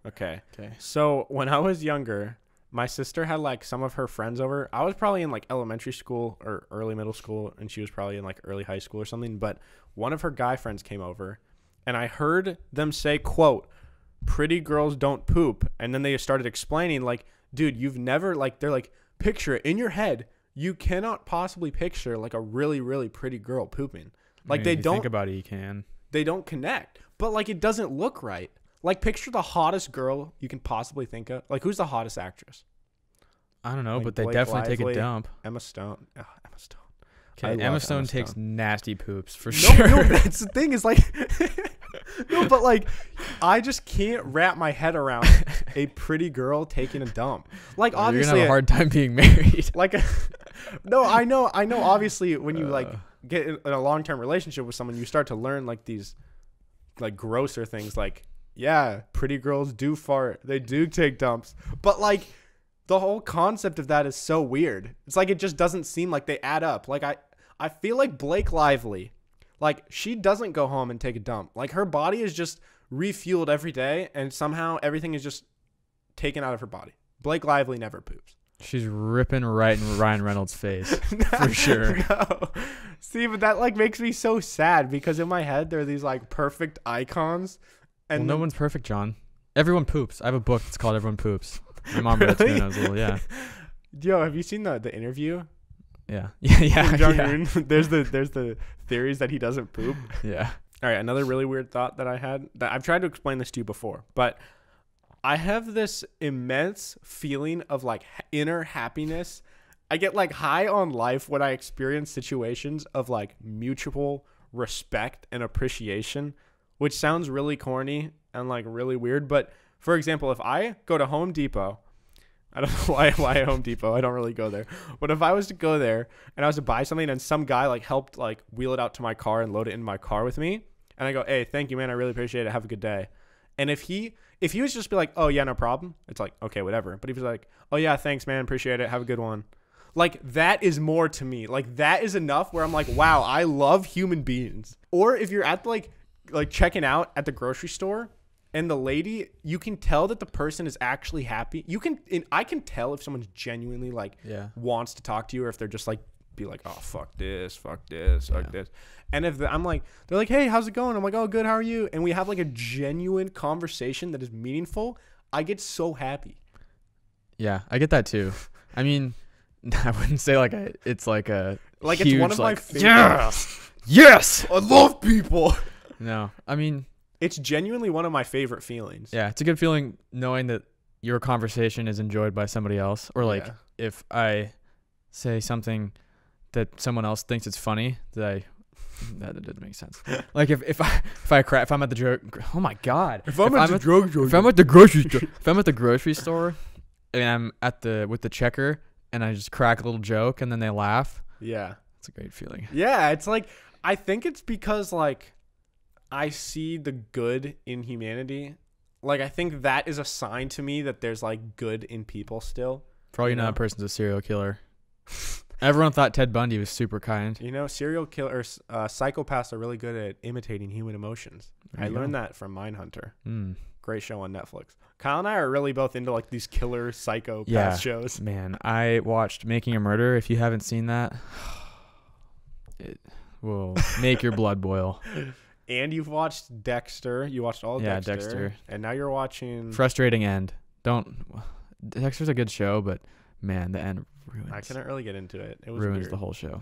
Okay. So when I was younger, my sister had like some of her friends over. I was probably in like elementary school or early middle school, and she was probably in like early high school or something. But one of her guy friends came over, and I heard them say, quote, pretty girls don't poop. And then they started explaining, like, dude, you've never, like, they're like, picture it in your head. You cannot possibly picture like a really, really pretty girl pooping. Like, they don't think about it. You can. They don't connect, but like it doesn't look right. Like, picture the hottest girl you can possibly think of. Like, who's the hottest actress? I don't know, like but they Blake definitely Lively, take a dump. Emma Stone. Oh, Emma Stone. Okay, Emma Stone takes nasty poops for No, sure. no, that's the thing is like, no, but like, I just can't wrap my head around a pretty girl taking a dump. Like, obviously, you're gonna have a hard time being married. Like, no, I know. Obviously, when you like get in a long-term relationship with someone, you start to learn like these, like, grosser things. Like, yeah, pretty girls do fart. They do take dumps. But like, the whole concept of that is so weird. It's like it just doesn't seem like they add up. Like, I feel like Blake Lively, like, she doesn't go home and take a dump. Like, her body is just refueled every day, and somehow everything is just taken out of her body. Blake Lively never poops. She's ripping right in Ryan Reynolds' face for sure. No. See, but that like makes me so sad because in my head there are these like perfect icons, and well, no one's perfect, John. Everyone poops. I have a book that's called Everyone Poops. My mom read it to me when I was little. Yeah. Yo, have you seen the interview? Yeah. Yeah. Jong-un? There's the theories that he doesn't poop. Yeah. All right, another really weird thought that I had that I've tried to explain this to you before, but I have this immense feeling of like inner happiness. I get like high on life when I experience situations of like mutual respect and appreciation, which sounds really corny and like really weird. But for example, if I go to Home Depot, I don't know why Home Depot, I don't really go there. But if I was to go there and I was to buy something and some guy like helped like wheel it out to my car and load it in my car with me, and I go, hey, thank you, man, I really appreciate it. Have a good day. And if he was just be like, oh yeah, no problem, it's like, okay, whatever. But if he's like, oh yeah, thanks, man, appreciate it, have a good one. Like, that is more to me. Like, that is enough where I'm like, wow, I love human beings. Or if you're at like checking out at the grocery store and the lady, you can tell that the person is actually happy. I can tell if someone's genuinely like wants to talk to you, or if they're just like be like, oh, fuck this, fuck this. And if I'm like, they're like, hey, how's it going? I'm like, oh, good, how are you? And we have like a genuine conversation that is meaningful. I get so happy. Yeah, I get that too. I mean, I wouldn't say like it's like a Like huge, it's one of my like, favorites. yes, I love people. No, I mean, It's genuinely one of my favorite feelings. yeah, it's a good feeling knowing that your conversation is enjoyed by somebody else, or like if I say something that someone else thinks it's funny, that doesn't make sense. Like if I'm at the oh my god, If I'm at the grocery store and I'm with the checker and I just crack a little joke and then they laugh, Yeah. it's a great feeling. Yeah, it's like I think it's because like I see the good in humanity. Like I think that is a sign to me that there's like good in people still. For all you know, that person's a serial killer. Everyone thought Ted Bundy was super kind. You know, serial killers, psychopaths are really good at imitating human emotions. I learned that from Mindhunter. Great show on Netflix. Kyle and I are really both into like these killer psychopath shows. Man, I watched Making a Murder. If you haven't seen that, it will make your blood boil. And you've watched Dexter. You watched all Dexter. Yeah, Dexter. And now you're watching... Frustrating end. Dexter's a good show, but man, the end ruins. I couldn't really get into it. It was ruins weird. The whole show.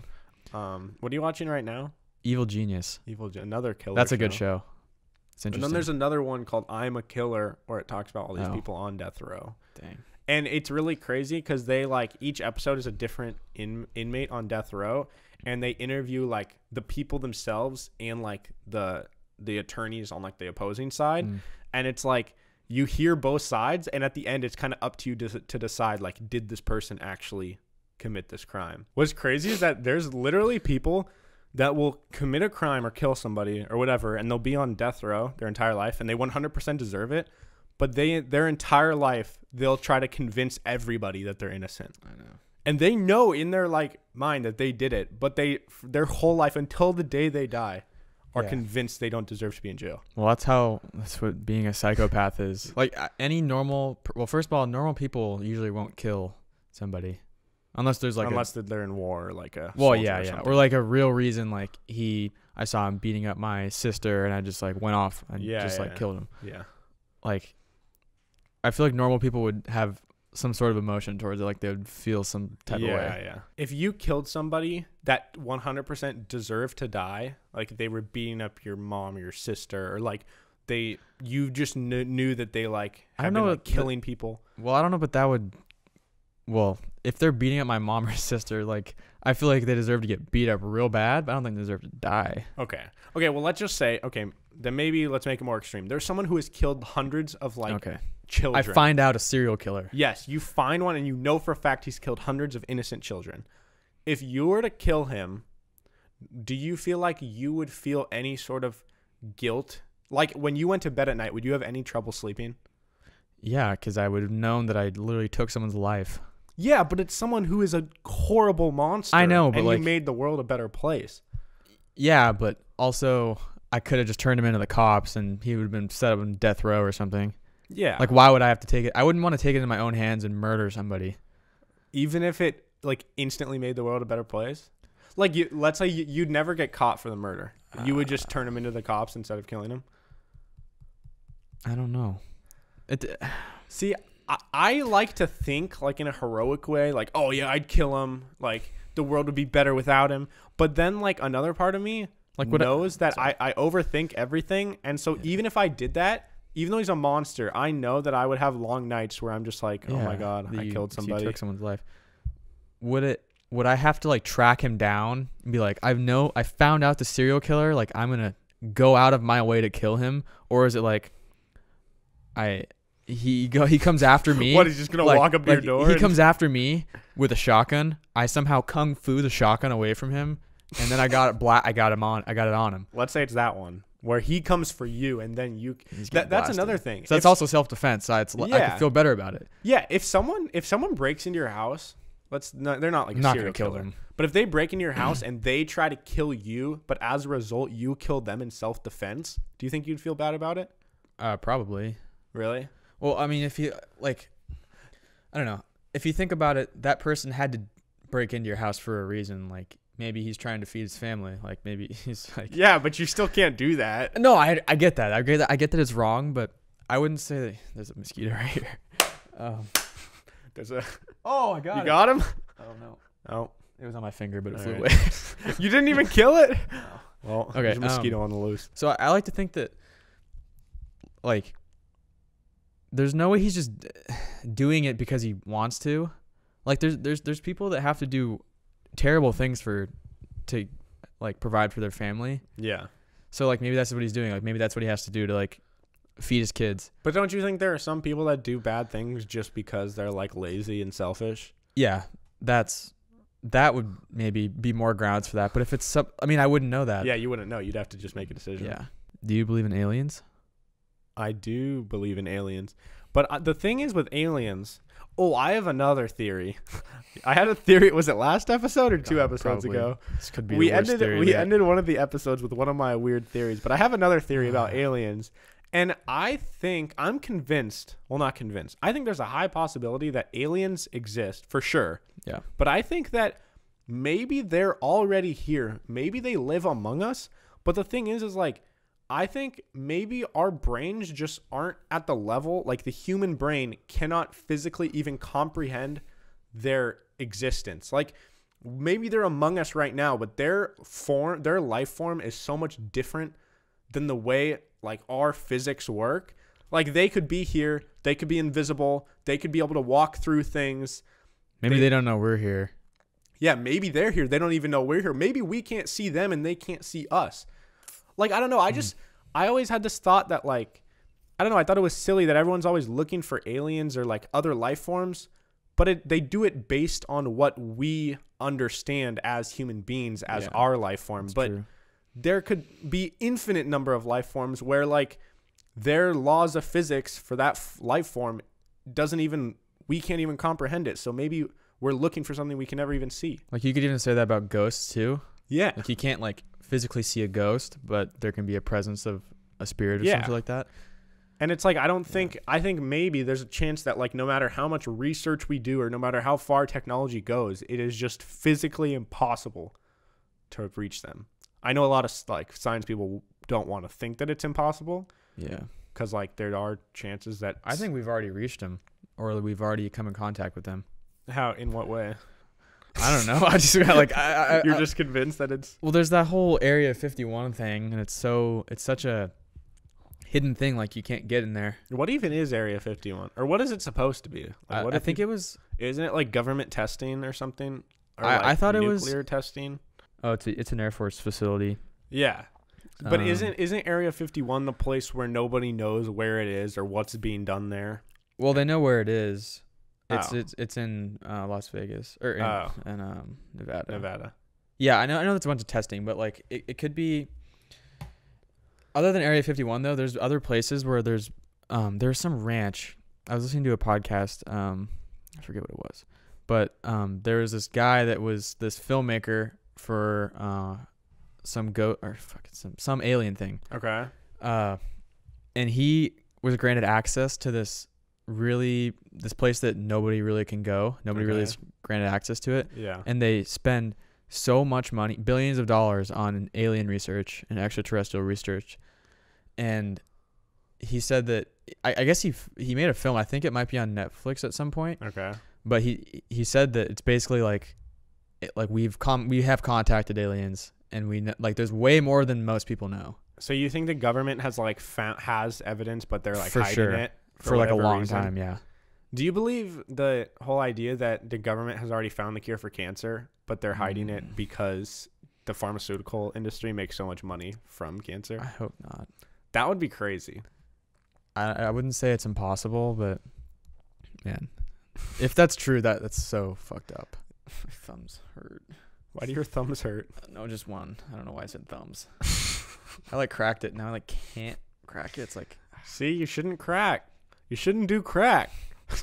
What are you watching right now? Evil Genius. Another killer. That's a good show. It's interesting. And then there's another one called I'm a Killer, where it talks about all these people on death row. Dang. And it's really crazy because they like each episode is a different inmate on death row, and they interview like the people themselves and like the attorneys on like the opposing side, and it's like you hear both sides, and at the end it's kind of up to you to decide like, did this person actually commit this crime? What's crazy is that there's literally people that will commit a crime or kill somebody or whatever, and they'll be on death row their entire life, and they 100% deserve it. But their entire life, they'll try to convince everybody that they're innocent. I know. And they know in their like mind that they did it, but their whole life until the day they die are convinced they don't deserve to be in jail. Well, that's what being a psychopath is. Like first of all, normal people usually won't kill somebody unless there's like they're in war, or like a or like a real reason. Like I saw him beating up my sister, and I just like went off and killed him. Yeah, like I feel like normal people would have some sort of emotion towards it, like they would feel some type of way. Yeah. If you killed somebody that 100% deserved to die, like they were beating up your mom or your sister, or like you just knew that they like had been like killing people. Well, I don't know, but that would. Well, if they're beating up my mom or sister, like I feel like they deserve to get beat up real bad, but I don't think they deserve to die. Okay. Well, let's just say then maybe let's make it more extreme. There's someone who has killed hundreds of children. I find out a serial killer. Yes, you find one and you know for a fact he's killed hundreds of innocent children. If you were to kill him, do you feel like you would feel any sort of guilt? Like when you went to bed at night, would you have any trouble sleeping? Yeah, because I would have known that I literally took someone's life. Yeah, but it's someone who is a horrible monster. I know, but and you made the world a better place. Yeah, but also I could have just turned him into the cops and he would have been set up in death row or something. Yeah. Like, why would I have to take it? I wouldn't want to take it in my own hands and murder somebody. Even if it, like, instantly made the world a better place? Like, let's say you'd never get caught for the murder. You would just turn him into the cops instead of killing him? I don't know. See, I like to think, like, in a heroic way. Like, oh, yeah, I'd kill him. Like, the world would be better without him. But then, like, another part of me knows that I overthink everything. And so even if I did that, even though he's a monster, I know that I would have long nights where I'm just like, oh my God, I killed somebody. You took someone's life. Would I have to like track him down and be like, I found out the serial killer, like I'm gonna go out of my way to kill him? Or is it like he comes after me? What, he's just gonna walk up to your door? He comes after me with a shotgun. I somehow kung fu the shotgun away from him, and then I got it on him. Let's say it's that one. Where he comes for you and then you... That's another thing. So that's also self-defense. So I can feel better about it. Yeah, if someone breaks into your house, they're not like a serial killer. Them. But if they break into your house and they try to kill you, but as a result you killed them in self-defense, do you think you'd feel bad about it? Probably. Really? Well, I mean, if you... like, I don't know. If you think about it, that person had to break into your house for a reason, like... Maybe he's trying to feed his family. Like maybe he's like, yeah, but you still can't do that. No, I get that. I get that it's wrong, but I wouldn't say that there's a mosquito right here. There's a. Oh, I got it. You got him? I don't know. Oh, It was on my finger, but it flew right. away. You didn't even kill it? Well, Okay, there's a mosquito on the loose. So I like to think that, like, there's no way he's just doing it because he wants to. Like, there's people that have to do terrible things to like provide for their family. Yeah. So like maybe that's what he's doing. Like maybe that's what he has to do to like feed his kids. But don't you think there are some people that do bad things just because they're like lazy and selfish? Yeah, that would maybe be more grounds for that. But if it's I wouldn't know that. Yeah, you wouldn't know. You'd have to just make a decision. Yeah. Do you believe in aliens? I do believe in aliens. But the thing is with aliens, I have another theory. I had a theory. Was it last episode or 2 episodes probably. ago? This could be We the worst ended theory we yet. ended one of the episodes with one of my weird theories, but I have another theory about aliens. And I think I'm convinced, well, not convinced. I think there's a high possibility that aliens exist for sure. Yeah. But I think that maybe they're already here. Maybe they live among us. But the thing is like, I think maybe our brains just aren't at the level, like the human brain cannot physically even comprehend their existence. Like maybe they're among us right now, but their life form is so much different than the way like our physics work. Like they could be here, they could be invisible, they could be able to walk through things. Maybe they don't know we're here. Yeah, maybe they're here. They don't even know we're here. Maybe we can't see them and they can't see us. Like, I don't know. I always had this thought that like, I don't know. I thought it was silly that everyone's always looking for aliens or like other life forms, but they do it based on what we understand as human beings, as our life form. But true. There could be infinite number of life forms where like their laws of physics for that life form we can't even comprehend it. So maybe we're looking for something we can never even see. Like you could even say that about ghosts too. Yeah. Like you can't like physically see a ghost, but there can be a presence of a spirit or something like that. And it's like, I think maybe there's a chance that like no matter how much research we do or no matter how far technology goes, it is just physically impossible to reach them. I know a lot of like science people don't want to think that it's impossible. Yeah. Because like there are chances that I think we've already reached them or we've already come in contact with them. How, in what way? I don't know. I just got like you're just convinced that it's well. There's that whole Area 51 thing, and it's such a hidden thing. Like you can't get in there. What even is Area 51, or what is it supposed to be? Like, I think it was. Isn't it like government testing or something? Or I thought it was nuclear testing. Oh, it's an Air Force facility. Yeah, but isn't Area 51 the place where nobody knows where it is or what's being done there? Well, they know where it is. It's in Las Vegas or in Nevada. Nevada. Yeah, I know that's a bunch of testing, but like it could be other than Area 51 though, there's other places where there's some ranch. I was listening to a podcast, I forget what it was. But there was this guy that was this filmmaker for some alien thing. Okay. And he was granted access to this place that nobody really can go. Nobody really is granted access to it. Yeah. And they spend so much money, billions of dollars on alien research and extraterrestrial research. And he said that I guess he made a film. I think it might be on Netflix at some point. Okay. But he said that it's basically like we have contacted aliens and we know, like there's way more than most people know. So you think the government has like has evidence, but they're like for hiding sure. it For like a long reason? time, yeah. Do you believe the whole idea that the government has already found the cure for cancer, but they're hiding it because the pharmaceutical industry makes so much money from cancer? I hope not. That would be crazy. I wouldn't say it's impossible, but man, if that's true, that's so fucked up. My thumbs hurt. Why do your thumbs hurt? No, just one. I don't know why I said thumbs. I like cracked it. Now I like can't crack it. It's like, see, you shouldn't crack. You shouldn't do crack.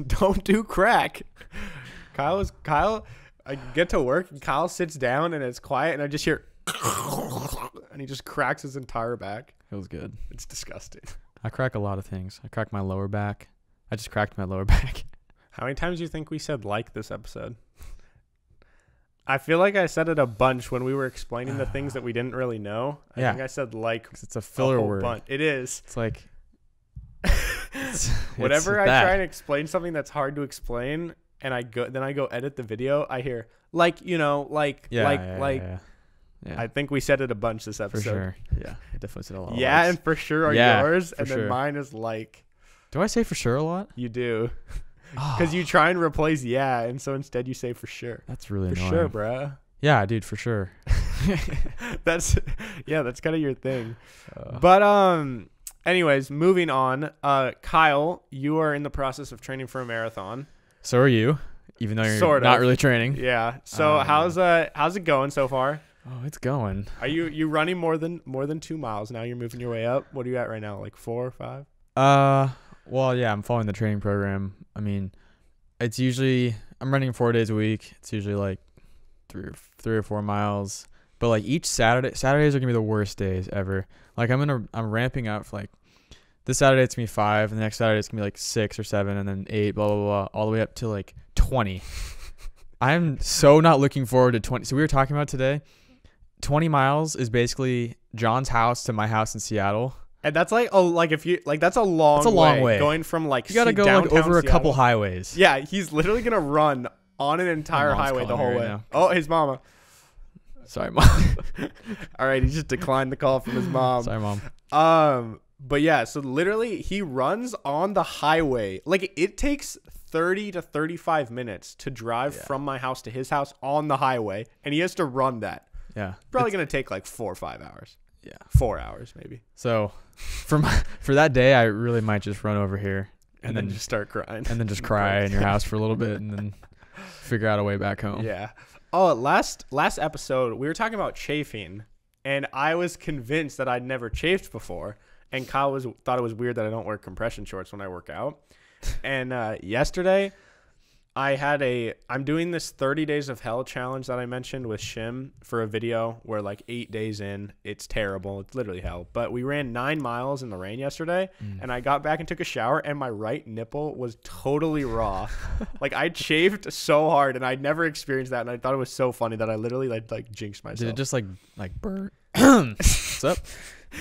Don't do crack. Kyle, I get to work and Kyle sits down and it's quiet and I just hear and he just cracks his entire back. Feels good. It's disgusting. I crack a lot of things. I crack my lower back. I just cracked my lower back. How many times do you think we said like this episode? I feel like I said it a bunch when we were explaining the things that we didn't really know. I think I said like. It's a filler word. It is. It's like. Whenever I try and explain something that's hard to explain, and I go edit the video, I hear like, you know, like Yeah. I think we said it a bunch this episode. For sure. Yeah, I definitely said a lot. Yeah, and for sure are yours, and then sure. mine is like. Do I say for sure a lot? You do, because you try and replace and so instead you say for sure. That's really for annoying. sure, bruh. Yeah, dude, for sure. that's kind of your thing. But anyways, moving on. Kyle, you are in the process of training for a marathon. So are you, even though you're Sort not of. really training. Yeah. So how's it going so far? Oh, it's going. Are you running more than 2 miles now? You're moving your way up. What are you at right now? Like 4 or 5? Well, yeah, I'm following the training program. I mean, it's usually I'm running 4 days a week. It's usually like 3 or 4 miles. But like each Saturdays are gonna be the worst days ever. Like I'm ramping up for like this Saturday it's gonna be 5, and the next Saturday it's gonna be like 6 or 7, and then 8, blah blah blah, all the way up to like 20. I'm so not looking forward to 20. So we were talking about today. 20 miles is basically John's house to my house in Seattle. And that's like that's a long way. Going from like you gotta go like over a couple highways. Yeah, he's literally gonna run on an entire highway the whole way. Right, oh, his mama. Sorry, Mom. All right, he just declined the call from his mom. Sorry, Mom. But yeah, so literally he runs on the highway. Like it takes 30 to 35 minutes to drive from my house to his house on the highway, and he has to run that. Yeah. Probably going to take like 4 or 5 hours. Yeah. 4 hours maybe. So for that day, I really might just run over here and then just start crying. And then just cry in your house for a little bit and then figure out a way back home. Yeah. Oh, last episode, we were talking about chafing, and I was convinced that I'd never chafed before. And Kyle thought it was weird that I don't wear compression shorts when I work out. And yesterday, I'm doing this 30 Days of Hell challenge that I mentioned with Shim for a video where like 8 days in, it's terrible. It's literally hell. But we ran 9 miles in the rain yesterday, and I got back and took a shower, and my right nipple was totally raw. Like I chafed so hard, and I'd never experienced that, and I thought it was so funny that I literally like jinxed myself. Did it just like burn? What's up?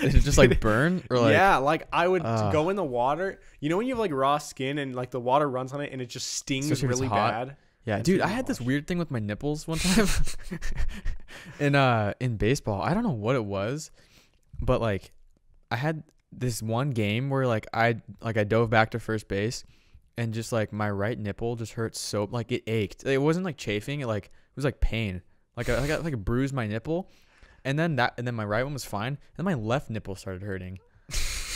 Did it just like burn or like? Yeah, like I would go in the water. You know when you have like raw skin and like the water runs on it and it just stings really bad. Yeah, dude, I had this weird thing with my nipples one time in baseball. I don't know what it was, but like I had this one game where like I dove back to first base and just like my right nipple just hurt so like it ached. It wasn't like chafing. It was like pain. Like I got like bruised my nipple. And then my right one was fine. And my left nipple started hurting.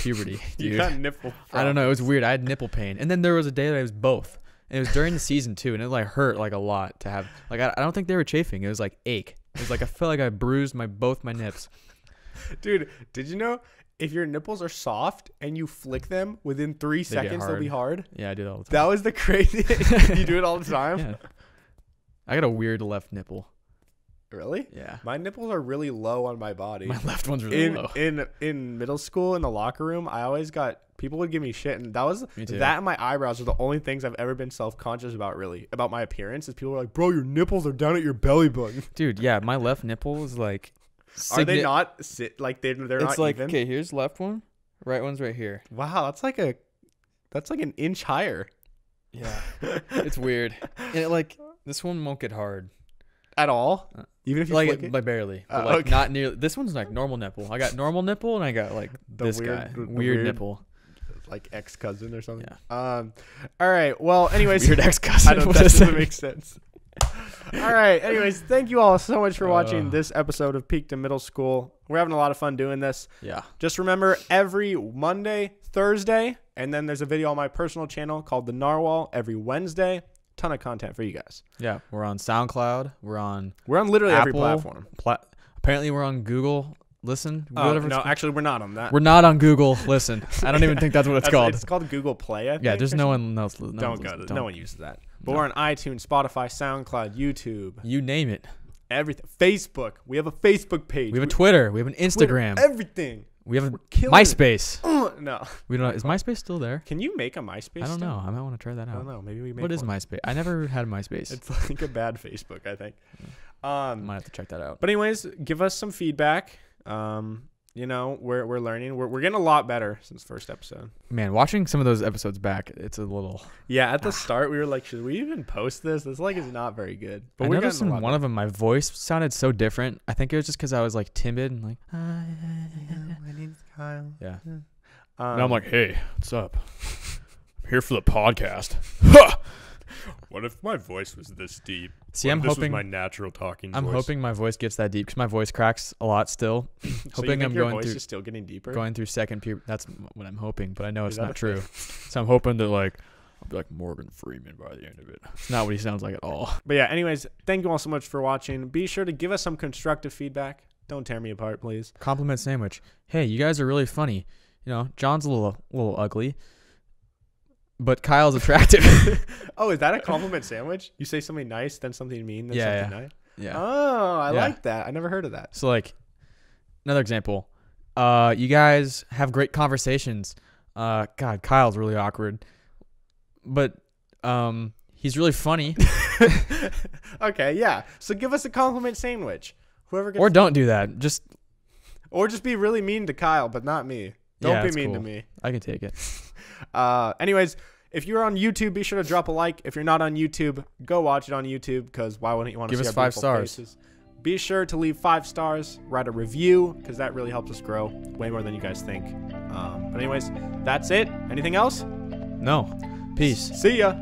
Puberty, dude. You got nipple problems. I don't know. It was weird. I had nipple pain. And then there was a day that I was both. And it was during the season too. And it like hurt like a lot to have. Like I don't think they were chafing. It was like ache. It was like I felt like I bruised both my nips. Dude, did you know if your nipples are soft and you flick them within 3 seconds, they'll be hard? Yeah, I do that all the time. That was the crazy. You do it all the time? Yeah. I got a weird left nipple. Really? Yeah. My nipples are really low on my body. My left one's really low. In middle school in the locker room, I always got people would give me shit, and Me too. that and my eyebrows are the only things I've ever been self-conscious about. Really, about my appearance, is people were like, "Bro, your nipples are down at your belly button." Dude, yeah, my left nipple is like. Are they not like they're it's not like even? Okay, here's left one, right one's right here. Wow, that's like an inch higher. Yeah, it's weird. And like this one won't get hard at all. Even if you like flick it? Like barely, but like not nearly. This one's like normal nipple. I got normal nipple, and I got like this weird nipple, like ex-cousin or something. Yeah. All right. Well, anyways, weird ex-cousin. I don't. That doesn't make sense. All right. Anyways, thank you all so much for watching this episode of Peak to Middle School. We're having a lot of fun doing this. Yeah. Just remember, every Monday, Thursday, and then there's a video on my personal channel called The Narwhal every Wednesday. Ton of content for you guys. Yeah, we're on SoundCloud. We're on literally Apple, every platform. Apparently, we're on Google Listen. No, actually, we're not on that. We're not on Google Listen. I don't even think that's what it's called. It's called Google Play. I think, yeah, there's no one else. No one uses that. But we're on iTunes, Spotify, SoundCloud, YouTube. You name it. Everything. Facebook. We have a Facebook page. We have a Twitter. We have an Instagram. Everything. We have a MySpace. No. We don't know. Is MySpace still there? Can you make a MySpace? I don't know. I might want to try that out. I don't know. Maybe we make What is MySpace? I never had MySpace. It's like a bad Facebook, I think. Might have to check that out. But anyways, give us some feedback. You know, we're learning. We're getting a lot better since first episode. Man, watching some of those episodes back, it's a little. Yeah, at the start we were like, should we even post this? This like is not very good. But I noticed in one of them, my voice sounded so different. I think it was just because I was like timid and like. My name's Kyle. Yeah. And I'm like, hey, what's up? I'm here for the podcast. What if my voice was this deep? See, What I'm if this hoping was my natural talking I'm voice? hoping my voice gets that deep because my voice cracks a lot still. So hoping you think I'm your going voice through is still getting deeper. going through second puberty. That's what I'm hoping, but I know it's Is that not a true. So I'm hoping that like I'll be like Morgan Freeman by the end of it. It's not what he sounds like at all. But yeah, anyways, thank you all so much for watching. Be sure to give us some constructive feedback. Don't tear me apart, please. Compliment sandwich. Hey, you guys are really funny. You know, John's a little ugly, but Kyle's attractive. Oh, is that a compliment sandwich? You say something nice, then something mean, then Yeah, something nice? Yeah. Oh, I Yeah. like that. I never heard of that. So like, another example. You guys have great conversations. God, Kyle's really awkward, but he's really funny. Okay, yeah. So give us a compliment sandwich. Whoever gets Or don't do that. Just or just be really mean to Kyle, but not me. Don't Yeah, be that's mean to cool. me. I can take it. Anyways, if you're on YouTube, be sure to drop a like. If you're not on YouTube, go watch it on YouTube because why wouldn't you want to Give see us our 5 beautiful stars. faces? Be sure to leave 5 stars, write a review because that really helps us grow way more than you guys think. But anyways, that's it. Anything else? No. Peace. See ya.